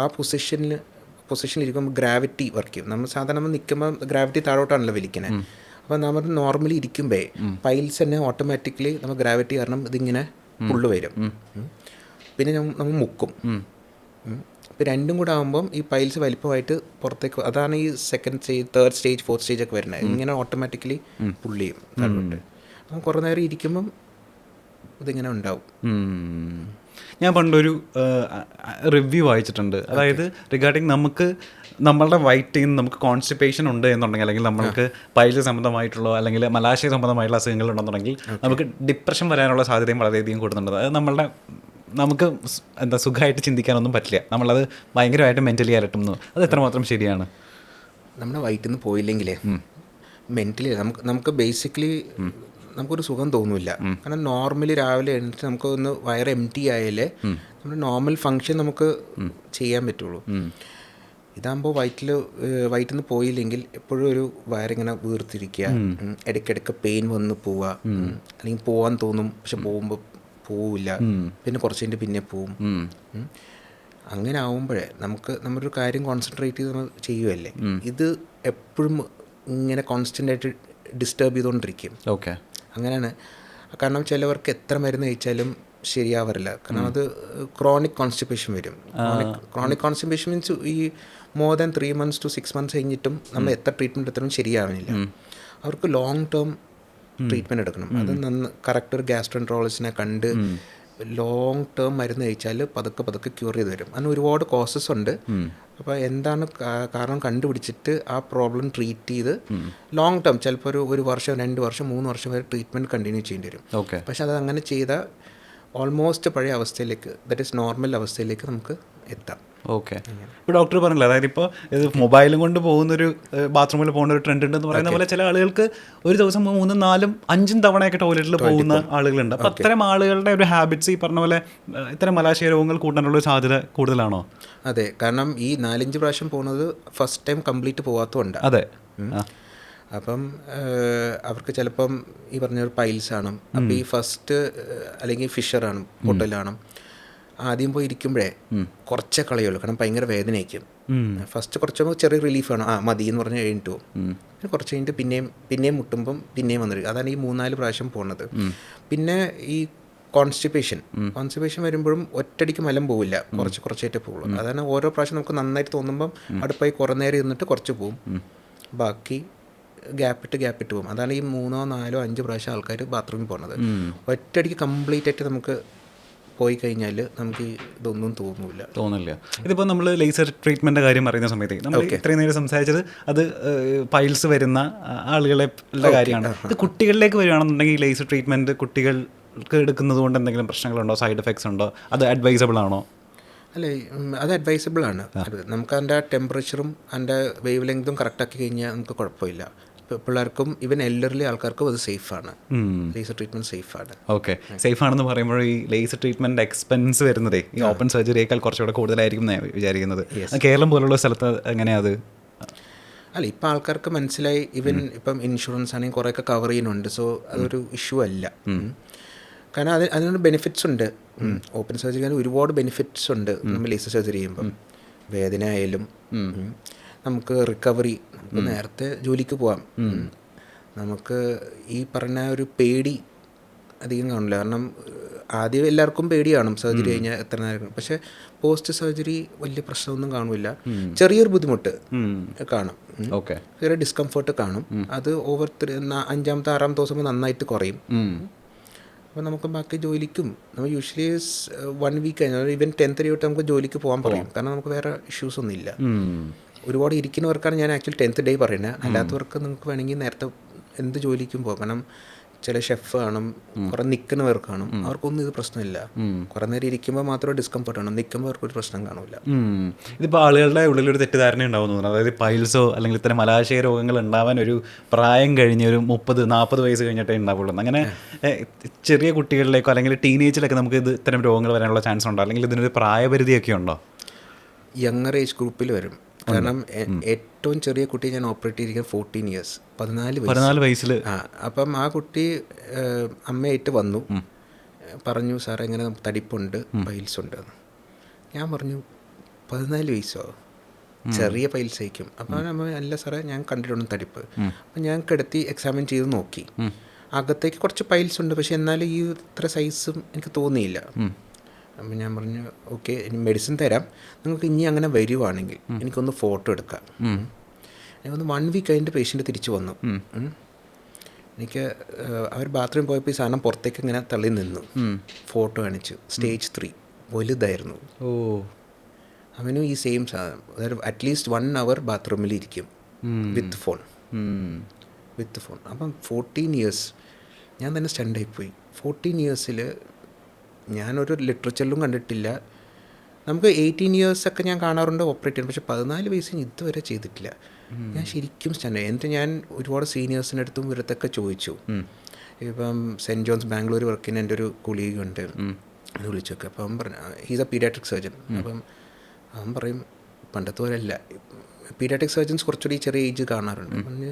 പൊസിഷനിലിരിക്കുമ്പോൾ ഗ്രാവിറ്റി വർക്ക് ചെയ്യും. നമ്മൾ സാധാരണ നിൽക്കുമ്പോൾ ഗ്രാവിറ്റി താഴോട്ടാണല്ലോ വലിക്കുന്നത്. അപ്പോൾ നമ്മൾ നോർമലി ഇരിക്കുമ്പോൾ പൈൽസ് തന്നെ ഓട്ടോമാറ്റിക്കലി നമ്മൾ ഗ്രാവിറ്റി കാരണം ഇതിങ്ങനെ പുള്ളു വരും. പിന്നെ നമ്മൾ മുക്കും. ഇപ്പോൾ രണ്ടും കൂടെ ആകുമ്പം ഈ പൈൽസ് വലിപ്പമായിട്ട് പുറത്തേക്ക്, അതാണ് ഈ second stage, third stage, fourth stage ഒക്കെ വരുന്നത്. ഇങ്ങനെ ഓട്ടോമാറ്റിക്കലി പുള്ളി ചെയ്യും താഴോട്ട്. അപ്പം കുറേ നേരം ഇരിക്കുമ്പം ഇതിങ്ങനെ ഉണ്ടാവും. ഞാൻ പണ്ടൊരു റിവ്യൂ വായിച്ചിട്ടുണ്ട്, അതായത് റിഗാർഡിങ് നമുക്ക് നമ്മളുടെ വയറ്റിൽ നിന്ന് നമുക്ക് കോൺസ്റ്റിപ്പേഷൻ ഉണ്ട് എന്നുണ്ടെങ്കിൽ, അല്ലെങ്കിൽ നമ്മൾക്ക് പൈൽസ് സംബന്ധമായിട്ടുള്ള അല്ലെങ്കിൽ മലാശയ സംബന്ധമായിട്ടുള്ള അസുഖങ്ങൾ ഉണ്ടെന്നുണ്ടെങ്കിൽ നമുക്ക് ഡിപ്രഷൻ വരാനുള്ള സാധ്യതയും വളരെയധികം കൂടുന്നുണ്ട്. അത് നമുക്ക് എന്താ സുഖമായിട്ട് ചിന്തിക്കാനൊന്നും പറ്റില്ല, നമ്മളത് ഭയങ്കരമായിട്ട് മെൻ്റലി അലട്ടുന്നു. അത് എത്രമാത്രം ശരിയാണ്? നമ്മുടെ വയറ്റിൽ നിന്ന് പോയില്ലെങ്കിലേ മെൻ്റലി നമുക്ക് ബേസിക്കലി നമുക്കൊരു സുഖം തോന്നില്ല. കാരണം നോർമലി രാവിലെ എഴുന്നിട്ട് നമുക്കൊന്ന് വയറ് എം ടി ആയാലേ നമ്മുടെ നോർമൽ ഫങ്ഷൻ നമുക്ക് ചെയ്യാൻ പറ്റുള്ളൂ. ഇതാകുമ്പോൾ വയറ്റിൽ നിന്ന് പോയില്ലെങ്കിൽ എപ്പോഴും ഒരു വയറിങ്ങനെ വീർത്തിരിക്കുക, ഇടയ്ക്കിടയ്ക്ക് പെയിൻ വന്ന് പോവുക, അല്ലെങ്കിൽ പോകാൻ തോന്നും പക്ഷെ പോകുമ്പോൾ പോവില്ല, പിന്നെ കുറച്ച് കഴിഞ്ഞിട്ട് പിന്നെ പോവും. അങ്ങനെ ആവുമ്പോഴേ നമ്മളൊരു കാര്യം കോൺസെൻട്രേറ്റ് ചെയ്ത് നമ്മൾ ചെയ്യുമല്ലേ, ഇത് എപ്പോഴും ഇങ്ങനെ കോൺസ്റ്റൻ്റായിട്ട് ഡിസ്റ്റർബ് ചെയ്തുകൊണ്ടിരിക്കും. ഓക്കെ, അങ്ങനെയാണ്. കാരണം ചിലവർക്ക് എത്ര മരുന്ന് കഴിച്ചാലും ശരിയാവാറില്ല. കാരണം അത് ക്രോണിക് കോൺസ്റ്റിപ്പേഷൻ വരും. ക്രോണിക് കോൺസ്റ്റിപ്പേഷൻ മീൻസ് ഈ more than 3 months to 6 months കഴിഞ്ഞിട്ടും നമ്മൾ എത്ര ട്രീറ്റ്മെൻറ്റ് എടുത്താലും ശരിയാവുന്നില്ല. അവർക്ക് ലോങ് ടേം ട്രീറ്റ്മെൻറ്റ് എടുക്കണം. അത് കറക്റ്റ് ഒരു ഗ്യാസ്ട്രോൻട്രോളജിസ്റ്റിനെ കണ്ട് ലോങ് ടേം മരുന്ന് കഴിച്ചാൽ പതുക്കെ ക്യൂർ ചെയ്ത് വരും. അതിന് ഒരുപാട് കോസസ് ഉണ്ട്. അപ്പോൾ എന്താണ് കാരണം കണ്ടുപിടിച്ചിട്ട് ആ പ്രോബ്ലം ട്രീറ്റ് ചെയ്ത് ലോങ് ടേം ചിലപ്പോൾ ഒരു വർഷം, 2 വർഷം, 3 വർഷം വരെ ട്രീറ്റ്മെൻറ്റ് കണ്ടിന്യൂ ചെയ്യേണ്ടി വരും. പക്ഷെ അത് അങ്ങനെ ചെയ്താൽ ഓൾമോസ്റ്റ് പഴയ അവസ്ഥയിലേക്ക്, ദാറ്റ് ഈസ് നോർമൽ അവസ്ഥയിലേക്ക് നമുക്ക് എത്താം. ഓക്കെ, ഇപ്പോൾ ഡോക്ടർ പറഞ്ഞില്ല, അതായത് ഇപ്പോൾ ഇത് മൊബൈലും കൊണ്ട് പോകുന്നൊരു ബാത്റൂമിൽ പോകുന്ന ഒരു ട്രെൻഡ് ഉണ്ടെന്ന് പറയുന്ന പോലെ ചില ആളുകൾക്ക് ഒരു ദിവസം 3, 4, 5 തവണയൊക്കെ ടോയ്ലറ്റിൽ പോകുന്ന ആളുകളുണ്ട്. അപ്പോൾ അത്തരം ആളുകളുടെ ഒരു ഹാബിറ്റ്സ് ഈ പറഞ്ഞ പോലെ ഇത്തരം മലാശയ രോഗങ്ങൾ കൂട്ടാനുള്ള സാധ്യത കൂടുതലാണോ? അതെ, കാരണം ഈ 4-5 പ്രാവശ്യം പോകുന്നത് ഫസ്റ്റ് ടൈം കംപ്ലീറ്റ് പോകാത്തതുകൊണ്ട്. അതെ, അപ്പം അവർക്ക് ചിലപ്പം ഈ പറഞ്ഞൊരു പൈൽസാണ്. അപ്പോൾ ഈ ഫസ്റ്റ് അല്ലെങ്കിൽ ഫിഷറാണ്, പൊട്ടലാണ്. ആദ്യം പോയി ഇരിക്കുമ്പോഴേ കുറച്ചേ കളയുള്ളൂ, കാരണം ഭയങ്കര വേദനയായിരിക്കും. ഫസ്റ്റ് കുറച്ച് ചെറിയ റിലീഫാണ്, മതി എന്ന് പറഞ്ഞ് കഴിഞ്ഞിട്ട് പോകും. പിന്നെ കുറച്ച് കഴിഞ്ഞിട്ട് പിന്നെയും മുട്ടുമ്പം പിന്നെയും വന്നിരിക്കും. അതാണ് ഈ 3-4 പ്രാവശ്യം പോകുന്നത്. പിന്നെ ഈ കോൺസ്റ്റിപ്പേഷൻ വരുമ്പോഴും ഒറ്റയടിക്ക് മലം പോവില്ല, കുറച്ചായിട്ടേ പോകുള്ളൂ. അതാണ് ഓരോ പ്രാവശ്യം നമുക്ക് നന്നായിട്ട് തോന്നുമ്പം അവിടെ പോയി കുറേ നേരം ഇരുന്നിട്ട് കുറച്ച് പോവും, ബാക്കി ഗ്യാപ്പിട്ട് പോകും. അതാണ് ഈ 3, 4, 5 പ്രാവശ്യം ആൾക്കാർ ബാത്റൂമിൽ പോകുന്നത്. ഒറ്റയടിക്ക് കംപ്ലീറ്റ് ആയിട്ട് നമുക്ക് പോയി കഴിഞ്ഞാൽ നമുക്ക് ഇതൊന്നും തോന്നില്ല. ഇതിപ്പോൾ നമ്മൾ ലേസർ ട്രീറ്റ്മെൻറ്റിൻ്റെ കാര്യം പറയുന്ന സമയത്ത് നമ്മൾ ഇത്രയും നേരം സംസാരിച്ചത് അത് പൈൽസ് വരുന്ന ആളുകളുടെ കാര്യമാണ്. ഇത് കുട്ടികളിലേക്ക് വരികയാണെന്നുണ്ടെങ്കിൽ ലേസർ ട്രീറ്റ്മെൻറ്റ് കുട്ടികൾക്ക് എടുക്കുന്നത് കൊണ്ട് എന്തെങ്കിലും പ്രശ്നങ്ങളുണ്ടോ, സൈഡ് എഫക്ട്സ് ഉണ്ടോ, അത് അഡ്വൈസബിൾ ആണോ? അല്ലേ, അത് അഡ്വൈസബിൾ ആണ്. നമുക്ക് അതിൻ്റെ ടെമ്പറേച്ചറും അതിൻ്റെ വേവ് ലെങ്തും കറക്റ്റാക്കി കഴിഞ്ഞാൽ നമുക്ക് കുഴപ്പമില്ല. പിള്ളേർക്കും ഈവൻ എൽഡർലി ആൾക്കാർക്കും അത് സേഫാണ്. ലേസർ ട്രീറ്റ്മെൻറ്റ് സേഫാണ്. ഓക്കെ, സേഫ് ആണെന്ന് പറയുമ്പോൾ ഈ ലേസർ ട്രീറ്റ്മെൻറ്റ് എക്സ്പെൻസ് വരുന്നതേ ഈ ഓപ്പൺ സർജറിയേക്കാൾ കുറച്ചുകൂടെ കൂടുതലായിരിക്കും ഞാൻ വിചാരിക്കുന്നത്. കേരളം പോലുള്ള സ്ഥലത്ത് എങ്ങനെയാണ് അത്? അല്ല, ഇപ്പം ആൾക്കാർക്ക് മനസ്സിലായി. ഈവൻ ഇപ്പം ഇൻഷുറൻസ് ആണെങ്കിൽ കുറേയൊക്കെ കവർ ചെയ്യുന്നുണ്ട്. സോ അതൊരു ഇഷ്യൂ അല്ല. കാരണം അതിനൊരു ബെനിഫിറ്റ്സ് ഉണ്ട്. ഓപ്പൺ സർജറി ഒരുപാട് ബെനിഫിറ്റ്സ് ഉണ്ട് നമ്മൾ ലേസർ സർജറി ചെയ്യുമ്പം. വേദന ആയാലും നമുക്ക് റിക്കവറി, നമുക്ക് നേരത്തെ ജോലിക്ക് പോവാം. നമുക്ക് ഈ പറഞ്ഞ ഒരു പേടി അധികം കാണില്ല. കാരണം ആദ്യം എല്ലാവർക്കും പേടി കാണും സർജറി കഴിഞ്ഞാൽ എത്ര നേരം, പക്ഷേ പോസ്റ്റ് സർജറി വലിയ പ്രശ്നമൊന്നും കാണില്ല. ചെറിയൊരു ബുദ്ധിമുട്ട് കാണും, ചെറിയ ഡിസ്കംഫർട്ട് കാണും. അത് ഓവർ 5-ാമത്തെ 6-ാമത്തെ ദിവസം നന്നായിട്ട് കുറയും. അപ്പോൾ നമുക്ക് ബാക്കി ജോലിക്കും നമ്മൾ യൂഷ്വലി 1 വീക്ക് കഴിഞ്ഞാൽ ഈവൻ 10th തൊട്ട് നമുക്ക് ജോലിക്ക് പോകാൻ പറയും. കാരണം നമുക്ക് വേറെ ഇഷ്യൂസ് ഒന്നും ഇല്ല. ഒരുപാട് ഇരിക്കുന്നവർക്കാണ് ഞാൻ ആക്ച്വലി 10th ഡേ പറയുന്നത്. അല്ലാത്തവർക്ക് നിങ്ങൾക്ക് വേണമെങ്കിൽ നേരത്തെ എന്ത് ജോലിക്കും പോകാം. കാരണം ചില ഷെഫ് കാണും, കുറേ നിൽക്കുന്നവർക്ക് കാണും, അവർക്കൊന്നും ഇത് പ്രശ്നമില്ല. കുറേ നേരം ഇരിക്കുമ്പോൾ മാത്രമേ ഡിസ്കംഫർട്ട് കാണും, നിൽക്കുമ്പോൾ അവർക്കൊരു പ്രശ്നം കാണില്ല. ഇതിപ്പോൾ ആളുകളുടെ ഉള്ളിലൊരു തെറ്റിദ്ധാരണ ഉണ്ടാവുന്നു. അതായത് പൈൽസോ അല്ലെങ്കിൽ ഇത്തരം മലാശയ രോഗങ്ങൾ ഉണ്ടാവാൻ ഒരു പ്രായം കഴിഞ്ഞ് ഒരു 30-40 വയസ്സ് കഴിഞ്ഞിട്ടേ ഉണ്ടാവുള്ളൂ. അങ്ങനെ ചെറിയ കുട്ടികളിലേക്കോ അല്ലെങ്കിൽ ടീനേജിലൊക്കെ നമുക്ക് ഇത് ഇത്തരം രോഗങ്ങൾ വരാനുള്ള ചാൻസ് ഉണ്ടോ, അല്ലെങ്കിൽ ഇതിനൊരു പ്രായപരിധിയൊക്കെ ഉണ്ടോ? യങ്ങർ ഏജ് ഗ്രൂപ്പിൽ വരും. കാരണം ഏറ്റവും ചെറിയ കുട്ടി ഞാൻ ഓപ്പറേറ്റ് ചെയ്തിരിക്കുന്നത് 14 ഇയേഴ്സ്, 14 വയസ്സിൽ. അപ്പം ആ കുട്ടി അമ്മയായിട്ട് വന്നു, പറഞ്ഞു സാറേ ഇങ്ങനെ തടിപ്പുണ്ട്, പൈൽസ് ഉണ്ട്. ഞാൻ പറഞ്ഞു 14 വയസ്സോ, ചെറിയ പൈൽസ് ആയിരിക്കും. അപ്പം അമ്മ അല്ല സാറേ ഞാൻ കണ്ടിട്ടുണ്ട് തടിപ്പ്. അപ്പം ഞാൻ കിടത്തി എക്സാമിൻ ചെയ്ത് നോക്കി, അകത്തേക്ക് കുറച്ച് പൈൽസ് ഉണ്ട്, പക്ഷെ എന്നാലും ഈ ഇത്ര സൈസും എനിക്ക് തോന്നിയില്ല. അപ്പം ഞാൻ പറഞ്ഞു ഓക്കെ, ഇനി മെഡിസിൻ തരാം, നിങ്ങൾക്ക് ഇനി അങ്ങനെ വരുവാണെങ്കിൽ എനിക്കൊന്ന് ഫോട്ടോ എടുക്കാം. എനിക്കൊന്ന് 1 വീക്ക് കഴിഞ്ഞിട്ട് പേഷ്യൻ്റ് തിരിച്ചു വന്നു. എനിക്ക് അവർ ബാത്റൂമിൽ പോയപ്പോൾ ഈ സാധനം പുറത്തേക്ക് ഇങ്ങനെ തള്ളി നിന്നു. ഫോട്ടോ കാണിച്ചു, സ്റ്റേജ് 3 വലുതായിരുന്നു. അവനും ഈ സെയിം സാധനം, അതായത് അറ്റ്ലീസ്റ്റ് 1 hour ബാത്റൂമിൽ ഇരിക്കും വിത്ത് ഫോൺ. അപ്പം 14 ഇയേഴ്സ് ഞാൻ തന്നെ സ്റ്റണ്ടായിപ്പോയി. 14 ഇയേഴ്സിൽ ഞാനൊരു ലിറ്ററേച്ചറിലും കണ്ടിട്ടില്ല. നമുക്ക് 18 ഇയേഴ്സൊക്കെ ഞാൻ കാണാറുണ്ട് ഓപ്പറേറ്റ് ചെയ്യാൻ, പക്ഷേ 14 വയസ്സിന് ഇതുവരെ ചെയ്തിട്ടില്ല. ഞാൻ ശരിക്കും സ്റ്റാൻഡ്. എന്നിട്ട് ഞാൻ ഒരുപാട് സീനിയേഴ്സിൻ്റെ അടുത്തും ഇവരത്തൊക്കെ ചോദിച്ചു. ഇപ്പം സെൻറ്റ് ജോൺസ് ബാംഗ്ലൂർ വർക്ക് ചെയ്യുന്ന എൻ്റെ ഒരു കൊളീഗുണ്ട്, അത് വിളിച്ചൊക്കെ. അപ്പം അവൻ പറഞ്ഞു ഹീസ് എ പീഡിയാട്രിക് സർജൻ. അപ്പം അവൻ പറയും പണ്ടത്തെ പോലെ അല്ല, പീഡിയാട്രിക് സർജൻസ് കുറച്ചുകൂടി ചെറിയ ഏജ് കാണാറുണ്ട്. പറഞ്ഞ്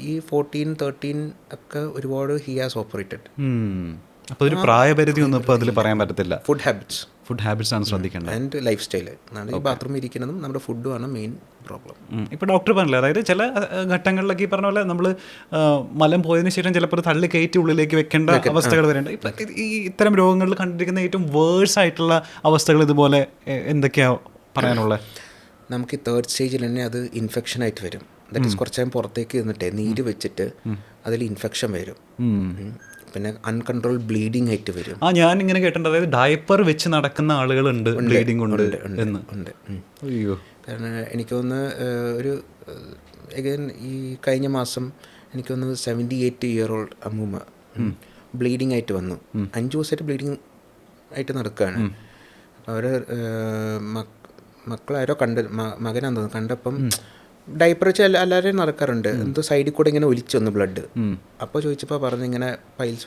ഈ 14, 13 ഒക്കെ ഒരുപാട് ഹി ഹാസ് ഓപ്പറേറ്റഡ്. അപ്പോൾ ഒരു പ്രായപരിധി ഒന്നും ഇപ്പോൾ അതിൽ പറയാൻ പറ്റത്തില്ല. ഫുഡ് ഹാബിറ്റ്സ് ആണ് ശ്രദ്ധിക്കേണ്ടത്, ആൻഡ് ലൈഫ് സ്റ്റൈൽ. ഈ ബാത്റൂമിൽ ഇരിക്കുന്നതും നമ്മുടെ ഫുഡുമാണ് മെയിൻ പ്രോബ്ലം. ഇപ്പോൾ ഡോക്ടർ പറഞ്ഞില്ല, അതായത് ചില ഘട്ടങ്ങളിലൊക്കെ ഈ പറഞ്ഞ പോലെ നമ്മൾ മലം പോയതിനു ശേഷം ചിലപ്പോൾ തള്ളി കയറ്റി ഉള്ളിലേക്ക് വെക്കേണ്ട അവസ്ഥകൾ വരേണ്ട. ഇപ്പം ഈ ഇത്തരം രോഗങ്ങളിൽ കണ്ടിരിക്കുന്ന ഏറ്റവും വേഴ്സ് ആയിട്ടുള്ള അവസ്ഥകൾ ഇതുപോലെ എന്തൊക്കെയാണ് പറയാനുള്ളത്? നമുക്ക് ഈ 3rd സ്റ്റേജിൽ തന്നെ അത് ഇൻഫെക്ഷനായിട്ട് വരും. ദാറ്റ് ഈസ് കുറച്ച് ടൈം പുറത്തേക്ക് നിന്നിട്ട് നീര് വെച്ചിട്ട് അതിൽ ഇൻഫെക്ഷൻ വരും. പിന്നെ അൺകൺട്രോൾ ബ്ലീഡിങ് ആയിട്ട് വരും. ഞാൻ ഇങ്ങനെ കേട്ടിട്ടുണ്ട്, അതായത് ഡയപ്പർ വെച്ച് നടക്കുന്ന ആളുകളുണ്ട് ബ്ലീഡിങ് ഉണ്ട്. അയ്യോ, കാരണം എനിക്കൊന്ന് ഒരു അഗൈൻ ഈ കഴിഞ്ഞ മാസം എനിക്കൊന്ന് 78 year old അമ്മൂമ്മ ബ്ലീഡിങ് ആയിട്ട് വന്നു. 5 ദിവസമായിട്ട് ബ്ലീഡിങ് ആയിട്ട് നടക്കുകയാണ്. അവർ മക്കളാരോ മകനാന്ന് തോന്നുന്നു, കണ്ടപ്പം ഡൈപ്പർ വെച്ച് എല്ലാവരും നടക്കാറുണ്ട്, എന്തോ സൈഡിൽ കൂടെ ഇങ്ങനെ ഒലിച്ചു വന്നു ബ്ലഡ്. അപ്പോൾ ചോദിച്ചപ്പോൾ പറഞ്ഞു ഇങ്ങനെ പൈൽസ്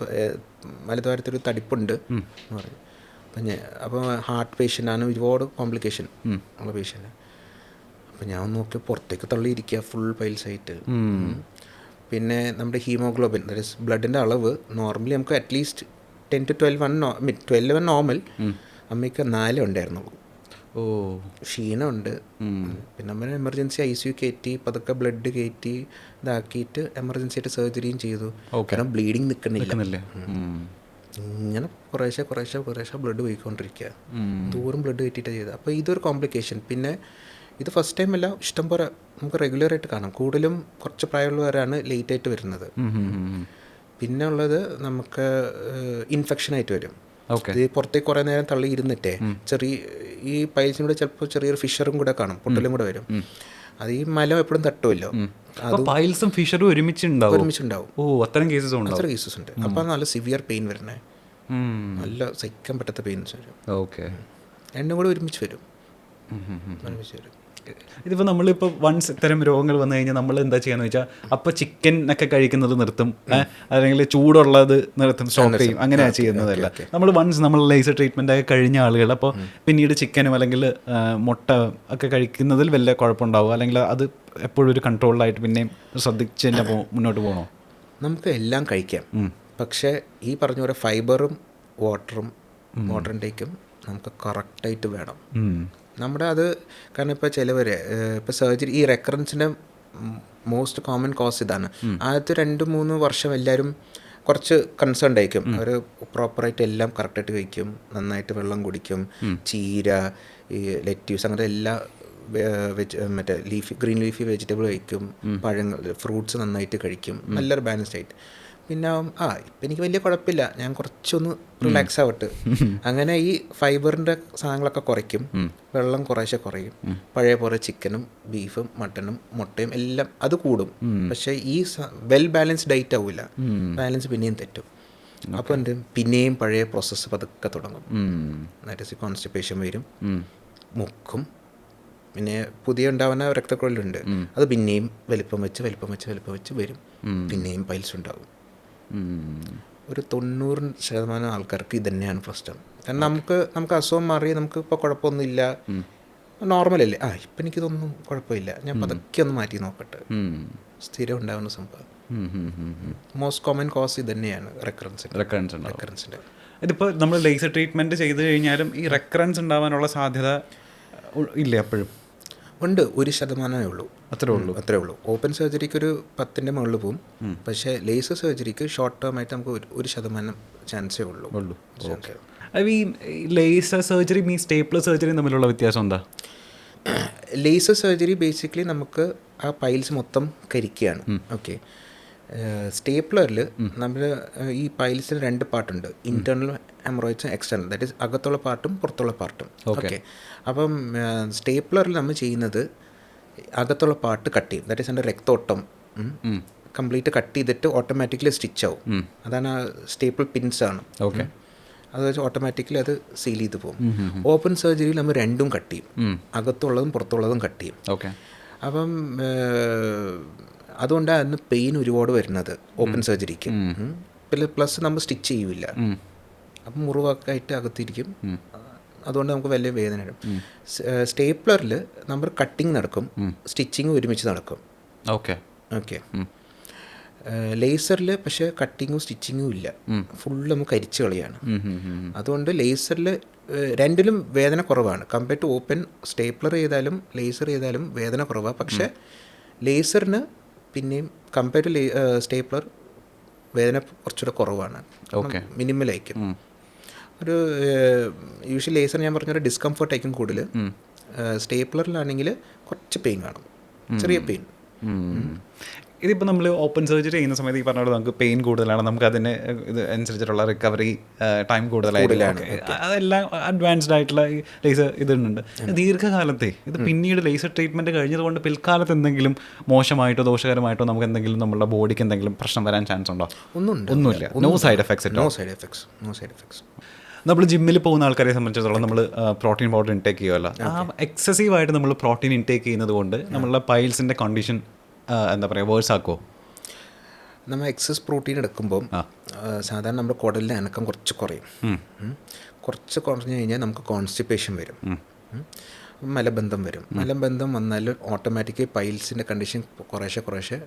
വലതുവാരത്തൊരു തടിപ്പുണ്ട് എന്ന് പറഞ്ഞു. അപ്പോൾ ഹാർട്ട് പേഷ്യൻ്റാണ്, ഒരുപാട് കോംപ്ലിക്കേഷൻ ഉള്ള പേഷ്യൻ്റ്. അപ്പോൾ ഞാൻ നോക്കി പുറത്തേക്ക് തള്ളിയിരിക്കുക ഫുൾ പൈൽസായിട്ട്. പിന്നെ നമ്മുടെ ഹീമോഗ്ലോബിൻ, ദാറ്റ് ഈസ് ബ്ലഡിൻ്റെ അളവ് നോർമലി നമുക്ക് അറ്റ്ലീസ്റ്റ് 10 to 12 നോർമൽ. അമ്മയ്ക്ക് 4 ഉണ്ടായിരുന്നുള്ളൂ. ക്ഷീണമുണ്ട്. പിന്നെ നമ്മൾ എമർജൻസി ICU കയറ്റി പതുക്കെ ബ്ലഡ് കയറ്റി ഇതാക്കിയിട്ട് എമർജൻസി ആയിട്ട് സർജറിയും ചെയ്തു. കാരണം ബ്ലീഡിങ് നിൽക്കുന്നില്ല. ഇങ്ങനെ കുറേശ്ശെ ബ്ലഡ് പോയിക്കൊണ്ടിരിക്കുക. ദൂരം ബ്ലഡ് കയറ്റിയിട്ടാണ് ചെയ്തത്. അപ്പോൾ ഇതൊരു കോംപ്ലിക്കേഷൻ. പിന്നെ ഇത് ഫസ്റ്റ് ടൈം അല്ല, ഇഷ്ടംപോലെ നമുക്ക് റെഗുലറായിട്ട് കാണാം. കൂടുതലും കുറച്ച് പ്രായമുള്ളവരാണ് ലേറ്റായിട്ട് വരുന്നത്. പിന്നെ ഉള്ളത് നമുക്ക് ഇൻഫെക്ഷനായിട്ട് വരും. ഇത് പുറത്തേക്ക് കുറേ നേരം തള്ളി ഇരുന്നിട്ടേ ചെറിയ ഈ പൈൽസിനൂടെ ചിലപ്പോൾ ചെറിയൊരു ഫിഷറും കൂടെ കാണും, പൊട്ടലും കൂടെ വരും. അത് ഈ മലം എപ്പോഴും തട്ടുമല്ലോ, പൈൽസും ഫിഷറും ഒരുമിച്ചുണ്ടാവും. അത്തരം കേസസ് ഉണ്ട്. അപ്പോൾ നല്ല സിവിയർ പെയിൻ വരുന്നേ, നല്ല സഹിക്കാൻ പറ്റാത്ത പെയിൻസ് വരും. രണ്ടും കൂടെ ഒരുമിച്ച് വരും. ഇതിപ്പോൾ നമ്മളിപ്പോൾ വൺസ് ഇത്തരം രോഗങ്ങൾ വന്നു കഴിഞ്ഞാൽ നമ്മൾ എന്താ ചെയ്യാന്ന് വെച്ചാൽ അപ്പോൾ ചിക്കൻ ഒക്കെ കഴിക്കുന്നത് നിർത്തും, അല്ലെങ്കിൽ ചൂടുള്ളത് നിർത്തും, സ്റ്റോപ്പ് ചെയ്യും. അങ്ങനെയാണ് ചെയ്യുന്നതല്ല. നമ്മൾ വൺസ് നമ്മൾ ലേസർ ട്രീറ്റ്മെൻ്റ് ഒക്കെ കഴിഞ്ഞ ആളുകൾ അപ്പോൾ പിന്നീട് ചിക്കനും അല്ലെങ്കിൽ മുട്ട ഒക്കെ കഴിക്കുന്നതിൽ വല്ല കുഴപ്പമുണ്ടാവും, അല്ലെങ്കിൽ അത് എപ്പോഴും ഒരു കൺട്രോൾഡായിട്ട് പിന്നെയും ശ്രദ്ധിച്ച് തന്നെ മുന്നോട്ട് പോകണോ? നമുക്ക് എല്ലാം കഴിക്കാം, പക്ഷേ ഈ പറഞ്ഞ പോലെ ഫൈബറും വാട്ടറും വാട്ടർ ഇൻടേക്കും നമുക്ക് കറക്റ്റായിട്ട് വേണം. നമ്മുടെ അത് കാരണം ഇപ്പോൾ ചിലവർ ഇപ്പോൾ സർജറി ഈ റെക്കറൻസിൻ്റെ മോസ്റ്റ് കോമൺ കോസ് ഇതാണ്. ആദ്യത്തെ 2-3 വർഷം എല്ലാവരും കുറച്ച് കൺസേൺ ആയിരിക്കും. അവർ പ്രോപ്പറായിട്ട് എല്ലാം കറക്റ്റായിട്ട് കഴിക്കും, നന്നായിട്ട് വെള്ളം കുടിക്കും, ചീര, ഈ ലെറ്റ്യൂസ് അങ്ങനത്തെ എല്ലാ മറ്റേ ഗ്രീൻ ലീഫി വെജിറ്റബിൾ കഴിക്കും, പഴങ്ങൾ ഫ്രൂട്ട്സ് നന്നായിട്ട് കഴിക്കും, നല്ലൊരു ബാലൻസ്ഡ് ആയിട്ട്. പിന്നെ ഇപ്പം എനിക്ക് വലിയ കുഴപ്പമില്ല, ഞാൻ കുറച്ചൊന്ന് റിലാക്സ് ആവട്ടെ. അങ്ങനെ ഈ ഫൈബറിൻ്റെ സാധനങ്ങളൊക്കെ കുറയ്ക്കും, വെള്ളം കുറേശ്ശെ കുറയും, പഴയ പോലെ ചിക്കനും ബീഫും മട്ടനും മുട്ടയും എല്ലാം അത് കൂടും. പക്ഷേ ഈ വെൽ ബാലൻസ്ഡ് ഡയറ്റ് ആവില്ല, ബാലൻസ് പിന്നെയും തെറ്റും. അപ്പോൾ എന്ത് പിന്നെയും പഴയ പ്രോസസ്സ് പതുക്കെ തുടങ്ങും. ദാറ്റ് കോൺസ്റ്റിപ്പേഷൻ വരും, മുക്കും, പിന്നെ പുതിയ ഉണ്ടാവുന്ന രക്തക്കുഴലുണ്ട്, അത് പിന്നെയും വലിപ്പം വെച്ച് വരും, പിന്നെയും പൈൽസ് ഉണ്ടാകും. ഒരു 90% ആൾക്കാർക്ക് ഇത് തന്നെയാണ് പ്രശ്നം. കാരണം നമുക്ക് അസുഖം മാറി, നമുക്ക് ഇപ്പോൾ കുഴപ്പമൊന്നുമില്ല, നോർമലല്ലേ, ഇപ്പം എനിക്കിതൊന്നും കുഴപ്പമില്ല, ഞാൻ പതുക്കെ ഒന്ന് മാറ്റി നോക്കട്ടെ, സ്ഥിരം ഉണ്ടാകുന്ന സംഭവം. മോസ്റ്റ് കോമൺ കോസ് ഇത് തന്നെയാണ് റെക്കറൻസിൻ്റെ. ഇതിപ്പോൾ നമ്മൾ ലേസർ ട്രീറ്റ്മെൻറ്റ് ചെയ്ത് കഴിഞ്ഞാലും ഈ റെക്കറൻസ് ഉണ്ടാവാനുള്ള സാധ്യത ഇല്ല? എപ്പോഴും ഉണ്ട്, 1% ഉള്ളൂ. അത്രേ ഉള്ളൂ. ഓപ്പൺ സർജറിക്ക് ഒരു 10ന്റെ മുകളിൽ പോകും. പക്ഷേ ലേസർ സർജറിക്ക് ഷോർട്ട് ടേം ആയിട്ട് നമുക്ക് 1% ചാൻസേ ഉള്ളൂ. ഈ laser surgery means stapler surgery തമ്മിലുള്ള വ്യത്യാസം എന്താ? ലേസർ സർജറി ബേസിക്കലി നമുക്ക് ആ പൈൽസ് മൊത്തം കരിക്കുകയാണ്. ഓക്കെ. സ്റ്റേപ്ലറിൽ നമ്മൾ ഈ പൈൽസിന് 2 പാർട്ടുണ്ട്, ഇൻറ്റേർണൽ ഹെമറോയിഡ്സും എക്സ്റ്റേണൽ, ദാറ്റ് ഈസ് അകത്തുള്ള പാർട്ടും പുറത്തുള്ള പാർട്ടും. ഓക്കെ. അപ്പം സ്റ്റേപ്ലറിൽ നമ്മൾ ചെയ്യുന്നത് അകത്തുള്ള പാർട്ട് കട്ട് ചെയ്യും, ദാറ്റ് ഈസ് എൻ്റെ രക്തോട്ടം കംപ്ലീറ്റ് കട്ട് ചെയ്തിട്ട് ഓട്ടോമാറ്റിക്കലി സ്റ്റിച്ച് ആവും. അതാണ് സ്റ്റേപ്പിൾ പിൻസ് ആണ്. ഓക്കെ. അത് വെച്ച് ഓട്ടോമാറ്റിക്കലി അത് സീൽ ചെയ്ത് പോകും. ഓപ്പൺ സർജറിയിൽ നമ്മൾ രണ്ടും കട്ട് ചെയ്യും, അകത്തുള്ളതും പുറത്തുള്ളതും കട്ട് ചെയ്യും. ഓക്കെ. അപ്പം അതുകൊണ്ടാണ് അന്ന് പെയിൻ ഒരുപാട് വരുന്നത് ഓപ്പൺ സർജറിക്ക്. പിന്നെ പ്ലസ് നമ്മൾ സ്റ്റിച്ച് ചെയ്യില്ല, അപ്പം മുറിവൊക്കെ ആയിട്ട് അകത്തിരിക്കും, അതുകൊണ്ട് നമുക്ക് വലിയ വേദന വരും. സ്റ്റേപ്ലറിൽ നമ്മൾ കട്ടിങ് നടക്കും, സ്റ്റിച്ചിങ് ഒരുമിച്ച് നടക്കും. ഓക്കെ. ഓക്കെ. ലേസറിൽ പക്ഷേ കട്ടിങ്ങും സ്റ്റിച്ചിങ്ങും ഇല്ല, ഫുള്ള് നമുക്ക് അരിച്ച് കളിയാണ്. അതുകൊണ്ട് ലേസറിൽ രണ്ടിലും വേദന കുറവാണ് കമ്പയർഡ് ടു ഓപ്പൺ. സ്റ്റേപ്ലർ ചെയ്താലും ലേസർ ചെയ്താലും വേദന കുറവാണ്. പക്ഷേ ലേസറിന് പിന്നെയും കമ്പയർഡ് ടു സ്റ്റേപ്ലർ വേദന കുറച്ചുകൂടെ കുറവാണ്, മിനിമലായിരിക്കും. ഒരു യൂഷ്വലി ലേസർ ഞാൻ പറഞ്ഞൊരു ഡിസ്കംഫർട്ട് ആയിരിക്കും കൂടുതൽ. സ്റ്റേപ്ലറിലാണെങ്കിൽ കുറച്ച് പെയിൻ കാണും, ചെറിയ പെയിൻ. ഇതിപ്പോൾ നമ്മൾ ഓപ്പൺ സർജറി ചെയ്യുന്ന സമയത്ത് ഈ പറഞ്ഞ നമുക്ക് പെയിൻ കൂടുതലാണ്, നമുക്ക് അതിന് ഇത് അനുസരിച്ചിട്ടുള്ള റിക്കവറി ടൈം കൂടുതലായിരിക്കും, അതെല്ലാം അഡ്വാൻസ്ഡ് ആയിട്ടുള്ള ഈ ലേസർ ഇതുണ്ട്. ദീർഘകാലത്തെ ഇത് പിന്നീട് ലേസർ ട്രീറ്റ്മെൻറ്റ് കഴിഞ്ഞതുകൊണ്ട് പിൽക്കാലത്ത് എന്തെങ്കിലും മോശമായിട്ടോ ദോഷകരമായിട്ടോ നമുക്ക് എന്തെങ്കിലും നമ്മുടെ ബോഡിക്ക് എന്തെങ്കിലും പ്രശ്നം വരാൻ ചാൻസ് ഉണ്ടോ? ഒന്നുമില്ല. No side effects. നമ്മൾ ജിമ്മിൽ പോകുന്ന ആൾക്കാരെ സംബന്ധിച്ചിടത്തോളം നമ്മൾ പ്രോട്ടീൻ പൗഡർ ഇൻടേക്ക് ചെയ്യുമല്ലോ, ആ എക്സസീവായിട്ട് നമ്മൾ പ്രോട്ടീൻ ഇൻടേക്ക് ചെയ്യുന്നത് കൊണ്ട് നമ്മളുടെ പൈൽസിൻ്റെ കണ്ടീഷൻ എന്താ പറയുക വേഴ്സ് ആക്കുമോ? നമ്മൾ എക്സസ് പ്രോട്ടീൻ എടുക്കുമ്പം സാധാരണ നമ്മുടെ കുടലിൻ്റെ അനക്കം കുറച്ച് കുറയും. കുറച്ച് കുറഞ്ഞു കഴിഞ്ഞാൽ നമുക്ക് കോൺസ്റ്റിപ്പേഷൻ വരും, മലബന്ധം വരും. മലബന്ധം വന്നാൽ ഓട്ടോമാറ്റിക്കലി പൈൽസിൻ്റെ കണ്ടീഷൻ കുറേശ്ശെ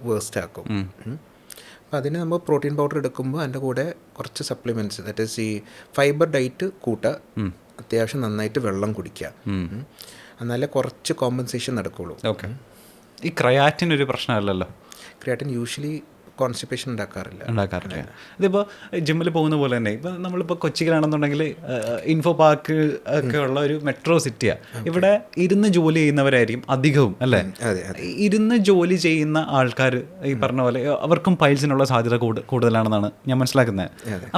വേഴ്സ്റ്റ് ആക്കും. അപ്പോൾ അതിന് നമ്മൾ പ്രോട്ടീൻ പൗഡർ എടുക്കുമ്പോൾ അതിൻ്റെ കൂടെ കുറച്ച് സപ്ലിമെൻറ്റ്സ്, ദാറ്റ് ഈസ് ഈ ഫൈബർ ഡയറ്റ് കൂട്ടുക, അത്യാവശ്യം നന്നായിട്ട് വെള്ളം കുടിക്കുക, എന്നാലേ കുറച്ച് കോമ്പൻസേഷൻ നടക്കുകയുള്ളൂ. ഓക്കെ. ഈ ക്രയാറ്റിൻ ഒരു പ്രശ്നമല്ലല്ലോ? ക്രിയാറ്റിൻ യൂഷ്വലി കോൺസ്റ്റിപ്പേഷൻ ഉണ്ടാക്കാറില്ല. ഇതിപ്പോൾ ജിമ്മിൽ പോകുന്ന പോലെ തന്നെ ഇപ്പോൾ നമ്മളിപ്പോൾ കൊച്ചിയിലാണെന്നുണ്ടെങ്കിൽ ഇൻഫോ പാർക്ക് ഒക്കെ ഉള്ള ഒരു മെട്രോ സിറ്റിയാണ്. ഇവിടെ ഇരുന്ന് ജോലി ചെയ്യുന്നവരായിരിക്കും അധികവും, അല്ലേ? ഇരുന്ന് ജോലി ചെയ്യുന്ന ആൾക്കാർ ഈ പറഞ്ഞ പോലെ അവർക്കും പൈൽസിനുള്ള സാധ്യത കൂടുതലാണെന്നാണ് ഞാൻ മനസ്സിലാക്കുന്നത്.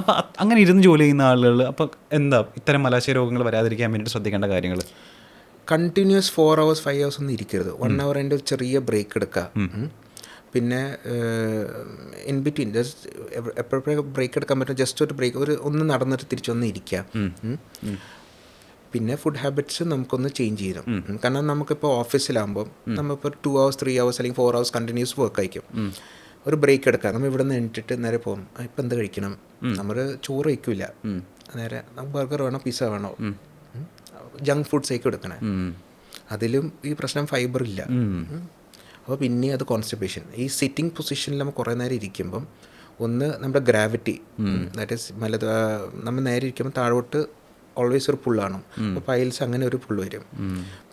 അപ്പോൾ അങ്ങനെ ഇരുന്ന് ജോലി ചെയ്യുന്ന ആളുകൾ അപ്പോൾ എന്താ ഇത്തരം മലാശയ രോഗങ്ങൾ വരാതിരിക്കാൻ വേണ്ടിയിട്ട് ശ്രദ്ധിക്കേണ്ട കാര്യങ്ങൾ? കണ്ടിന്യൂസ് 4 hours 5 hours ഒന്നും ഇരിക്കരുത്. 1 hour അതിൻ്റെ ഒരു ചെറിയ ബ്രേക്ക് എടുക്കുക. പിന്നെ ഇൻ ബിറ്റ്വീൻ ജസ്റ്റ് എപ്പോഴെപ്പോഴും ബ്രേക്ക് എടുക്കാൻ പറ്റും, ജസ്റ്റ് ഒരു ബ്രേക്ക് ഒന്ന് നടന്നിട്ട് തിരിച്ചൊന്ന് ഇരിക്കുക. പിന്നെ ഫുഡ് ഹാബിറ്റ്സ് നമുക്കൊന്ന് ചേഞ്ച് ചെയ്യണം. കാരണം നമുക്കിപ്പോൾ ഓഫീസിലാകുമ്പോൾ നമ്മളിപ്പോൾ 2 hours 3 hours അല്ലെങ്കിൽ 4 hours കണ്ടിന്യൂസ് വർക്ക് ആയിരിക്കും. ഒരു ബ്രേക്ക് എടുക്കുക, നമ്മൾ ഇവിടെ നിന്ന് എണീറ്റിട്ട് നേരെ പോകും, ഇപ്പം എന്ത് കഴിക്കണം, നമ്മൾ ചോറ് കഴിക്കില്ല, നേരെ നമുക്ക് ബർഗർ വേണോ പിസ്സ വേണോ, ജങ്ക് ഫുഡ്സേക്ക് എടുക്കണേ. അതിലും ഈ പ്രശ്നം ഫൈബർ ഇല്ല. അപ്പോൾ പിന്നെ അത് കോൺസ്റ്റിപ്പേഷൻ. ഈ സിറ്റിംഗ് പൊസിഷനിൽ നമ്മൾ കുറേ നേരം ഇരിക്കുമ്പം ഒന്ന് നമ്മുടെ ഗ്രാവിറ്റി, ദാറ്റ് ഈസ് നമ്മൾ നേരെ ഇരിക്കുമ്പോൾ താഴോട്ട് ഓൾവേസ് ഒരു പുള്ളാണ്. അപ്പോൾ പൈൽസ് അങ്ങനെ ഒരു പുള്ള് വരും.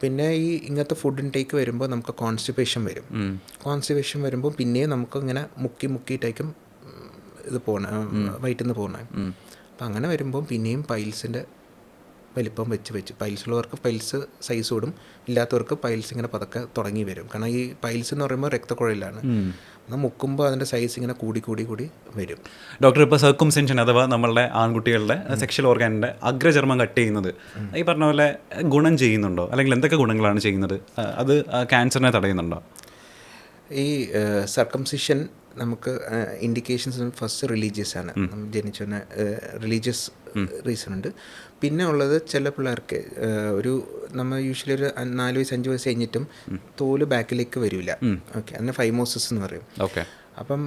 പിന്നെ ഈ ഇങ്ങനത്തെ ഫുഡ് ഇൻടേക്ക് വരുമ്പോൾ നമുക്ക് കോൺസ്റ്റിപ്പേഷൻ വരും. കോൺസ്റ്റിപ്പേഷൻ വരുമ്പോൾ പിന്നെയും നമുക്ക് ഇങ്ങനെ മുക്കിയിട്ടേക്കും ഇത് വയറ്റിൽ നിന്ന് പോകണേ. അപ്പം അങ്ങനെ വരുമ്പോൾ പിന്നെയും പൈൽസിൻ്റെ വലിപ്പം വെച്ച് പൈൽസ് ഉള്ളവർക്ക് പൈൽസ് സൈസ് കൂടും, ഇല്ലാത്തവർക്ക് പൈൽസ് ഇങ്ങനെ പതുക്കെ തുടങ്ങി വരും. കാരണം ഈ പൈൽസ് എന്ന് പറയുമ്പോൾ രക്തക്കുഴലാണ്. മുക്കുമ്പോൾ അതിൻ്റെ സൈസ് ഇങ്ങനെ കൂടി വരും. ഡോക്ടർ, ഇപ്പോൾ സർക്കംസിഷൻ അഥവാ നമ്മളുടെ ആൺകുട്ടികളുടെ സെക്ഷൽ ഓർഗാനിൻ്റെ അഗ്രചർമ്മം കട്ട് ചെയ്യുന്നത് ഈ പറഞ്ഞ പോലെ ഗുണം ചെയ്യുന്നുണ്ടോ, അല്ലെങ്കിൽ എന്തൊക്കെ ഗുണങ്ങളാണ് ചെയ്യുന്നത്? അത് ക്യാൻസറിനെ തടയുന്നുണ്ടോ? ഈ സർക്കംസിഷൻ നമുക്ക് ഇൻഡിക്കേഷൻസ് ഫസ്റ്റ് റിലീജിയസ് ആണ്. ജനിച്ചതിന് റിലീജിയസ് റീസൺ ഉണ്ട്. പിന്നെ ഉള്ളത് ചില പിള്ളേർക്ക് നമ്മൾ യൂഷ്വലി ഒരു 4 വയസ്സ് 5 വയസ്സ് കഴിഞ്ഞിട്ടും തോല് ബാക്കിലേക്ക് വരില്ല. ഓക്കെ, അതിന് ഫൈമോസിസ് എന്ന് പറയും. ഓക്കെ, അപ്പം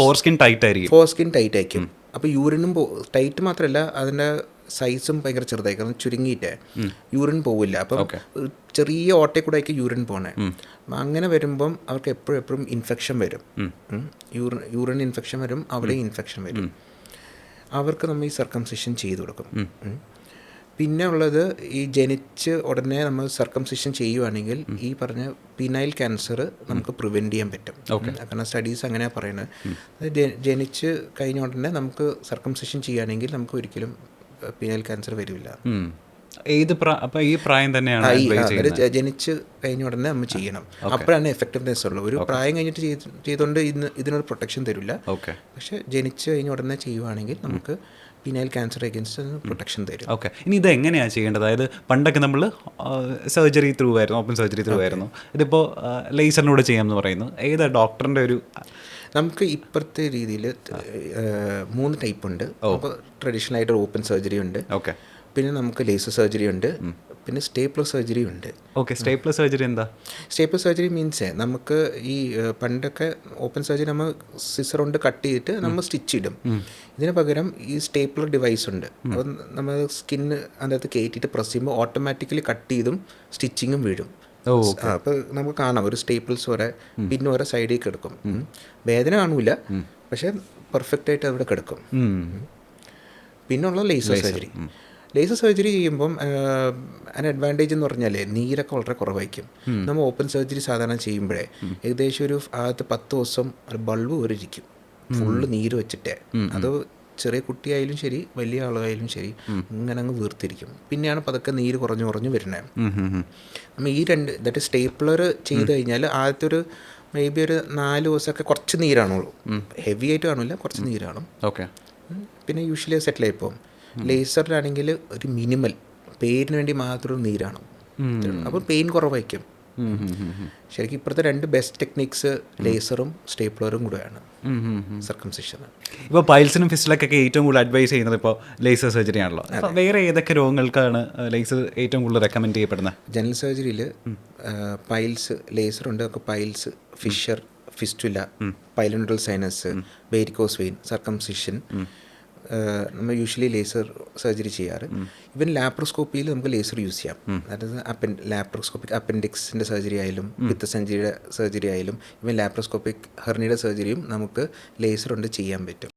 ഫോർസ്കിൻ ടൈറ്റ് ആയിരിക്കും. അപ്പോൾ യൂറിനും ടൈറ്റ് മാത്രമല്ല, അതിൻ്റെ സൈസും ഭയങ്കര ചെറുതായി, കാരണം ചുരുങ്ങിയിട്ട് യൂറിൻ പോവില്ല. അപ്പം ചെറിയ ഓട്ടയിൽ കൂടെ ആയിരിക്കും യൂറിൻ പോണേ. അങ്ങനെ വരുമ്പം അവർക്ക് എപ്പോഴും ഇൻഫെക്ഷൻ വരും. യൂറിൻ ഇൻഫെക്ഷൻ വരും, അവിടെ ഇൻഫെക്ഷൻ വരും. അവർക്ക് നമ്മൾ ഈ സർക്കംസിഷൻ ചെയ്ത് കൊടുക്കും. പിന്നെ ഉള്ളത്, ഈ ജനിച്ച് ഉടനെ നമ്മൾ സർക്കംസിഷൻ ചെയ്യുവാണെങ്കിൽ ഈ പറഞ്ഞ പീനൈൽ ക്യാൻസർ നമുക്ക് പ്രിവെൻറ്റ് ചെയ്യാൻ പറ്റും. കാരണം സ്റ്റഡീസ് അങ്ങനെയാണ് പറയുന്നത്. ജനിച്ച് കഴിഞ്ഞ ഉടനെ നമുക്ക് സർക്കംസിഷൻ ചെയ്യുകയാണെങ്കിൽ നമുക്ക് ഒരിക്കലും പീനൈൽ ക്യാൻസർ വരില്ല. ഈ പ്രായം തന്നെയാണ് ജനിച്ച് കഴിഞ്ഞ ഉടനെ നമ്മൾ ചെയ്യണം. അപ്പോഴാണ് എഫക്റ്റീവ്നെസ് ഉള്ളൂ. ഒരു പ്രായം കഴിഞ്ഞിട്ട് ചെയ്തുകൊണ്ട് ഇതിനൊരു പ്രൊട്ടക്ഷൻ തരില്ല. പക്ഷെ ജനിച്ച് കഴിഞ്ഞ ഉടനെ ചെയ്യുവാണെങ്കിൽ നമുക്ക് പീനൈൽ ക്യാൻസർ അഗേൻസ്റ്റ് പ്രൊട്ടക്ഷൻ തരും. ഓക്കെ, ഇനി ഇത് എങ്ങനെയാണ് ചെയ്യേണ്ടത്? അതായത് പണ്ടൊക്കെ നമ്മൾ സർജറി ത്രൂ ആയിരുന്നു, ഓപ്പൺ സർജറി ത്രൂ ആയിരുന്നു. ഇതിപ്പോൾ ലേസറിനൂടെ ചെയ്യാമെന്ന് പറയുന്നു. ഏതാ ഡോക്ടറിൻ്റെ ഒരു? നമുക്ക് ഇപ്പോഴത്തെ രീതിയിൽ 3 ടൈപ്പ് ഉണ്ട്. അപ്പോൾ ട്രഡീഷണൽ ആയിട്ട് ഓപ്പൺ സർജറി ഉണ്ട്. ഓക്കെ, പിന്നെ നമുക്ക് ലേസർ സർജറി ഉണ്ട്, പിന്നെ സ്റ്റേപ്ലർ സർജറി ഉണ്ട്. ഓക്കെ, സ്റ്റേപ്ലർ സർജറി എന്താ? സ്റ്റേപ്ലർ സർജറി മീൻസ് നമുക്ക് ഈ പണ്ടൊക്കെ ഓപ്പൺ സർജറി നമ്മൾ സിസർ കൊണ്ട് കട്ട് ചെയ്തിട്ട് നമ്മൾ സ്റ്റിച്ച് ഇടും. ഇതിന് പകരം ഈ സ്റ്റേപ്ലർ ഡിവൈസ് ഉണ്ട്. അപ്പോൾ നമ്മൾ സ്കിന്ന് അതിനകത്ത് കയറ്റിയിട്ട് പ്രസ് ചെയ്യുമ്പോൾ ഓട്ടോമാറ്റിക്കലി കട്ട് ചെയ്തും സ്റ്റിച്ചിങ്ങും വീഴും. അപ്പോൾ നമുക്ക് കാണാം ഒരു സ്റ്റേപ്പിൾസ് വരെ പിന്നെ ഓരോ സൈഡിലേക്ക് കിടക്കും. വേദന കാണൂല, പക്ഷെ പെർഫെക്റ്റ് ആയിട്ട് അവിടെ കിടക്കും. പിന്നെ ഉള്ള ലേസർ സർജറി. ലേസർ സർജറി ചെയ്യുമ്പം അതിന് അഡ്വാൻറ്റേജ് എന്ന് പറഞ്ഞാൽ നീരൊക്കെ വളരെ കുറവായിരിക്കും. നമ്മൾ ഓപ്പൺ സർജറി സാധാരണ ചെയ്യുമ്പോഴേ ഏകദേശം ഒരു ആദ്യത്തെ 10 ദിവസം ബൾബ് വരെ ഇരിക്കും, ഫുള്ള് നീര് വെച്ചിട്ടേ. അത് ചെറിയ കുട്ടിയായാലും ശരി വലിയ ആളായാലും ശരി ഇങ്ങനെ അങ്ങ് വീർത്തിരിക്കും. പിന്നെയാണ് പതുക്കെ നീര് കുറഞ്ഞു വരുന്നത്. നമ്മൾ ഈ ദാറ്റ് സ്റ്റേപ്ലർ ചെയ്ത് കഴിഞ്ഞാൽ ആദ്യത്തെ ഒരു മേ ബി ഒരു 4 ദിവസമൊക്കെ കുറച്ച് നീരാണുള്ളൂ, ഹെവി ആയിട്ട് കാണില്ല, കുറച്ച് നീരാണും. ഓക്കെ, പിന്നെ യൂഷ്വലി സെറ്റിലായി പോകും. ലേസറിലാണെങ്കിൽ ഒരു മിനിമൽ പെയിന് വേണ്ടി മാത്രം നീരാണ്, അപ്പോൾ പെയിൻ കുറവായിരിക്കും. ശരിക്കും ഇപ്പോഴത്തെ 2 ബെസ്റ്റ് ടെക്നിക്സ് ലേസറും സ്റ്റേപ്ലറും കൂടെയാണ് സർക്കംസിഷൻ. ഇപ്പോൾ പൈൽസിനും ഫിസ്റ്റിലൊക്കെ ഏറ്റവും കൂടുതൽ അഡ്വൈസ് ചെയ്യുന്നത് ഇപ്പോൾ ലേസർ സർജറി ആണല്ലോ. വേറെ ഏതൊക്കെ രോഗങ്ങൾക്കാണ് ലേസർ ഏറ്റവും കൂടുതൽ റെക്കമെൻഡ് ചെയ്യപ്പെടുന്നത്? ജനറൽ സർജറിയിൽ പൈൽസ് ലേസറുണ്ട്. ഒക്കെ piles, fissure, fistula, pilonidal sinus, varicose vein, circumcision നമ്മൾ യൂഷ്വലി ലേസർ സർജറി ചെയ്യാറ്. ഇവൻ ലാപ്രോസ്കോപ്പിയിൽ നമുക്ക് ലേസർ യൂസ് ചെയ്യാം. അതായത് ലാപ്രോസ്കോപ്പിക് അപ്പൻഡിക്സിൻ്റെ സർജറി ആയാലും പിത്തസഞ്ചിയുടെ സർജറി ആയാലും ഇവൻ ലാപ്രോസ്കോപ്പിക് ഹെർണിയുടെ സർജറിയും നമുക്ക് ലേസർ കൊണ്ട് ചെയ്യാൻ പറ്റും.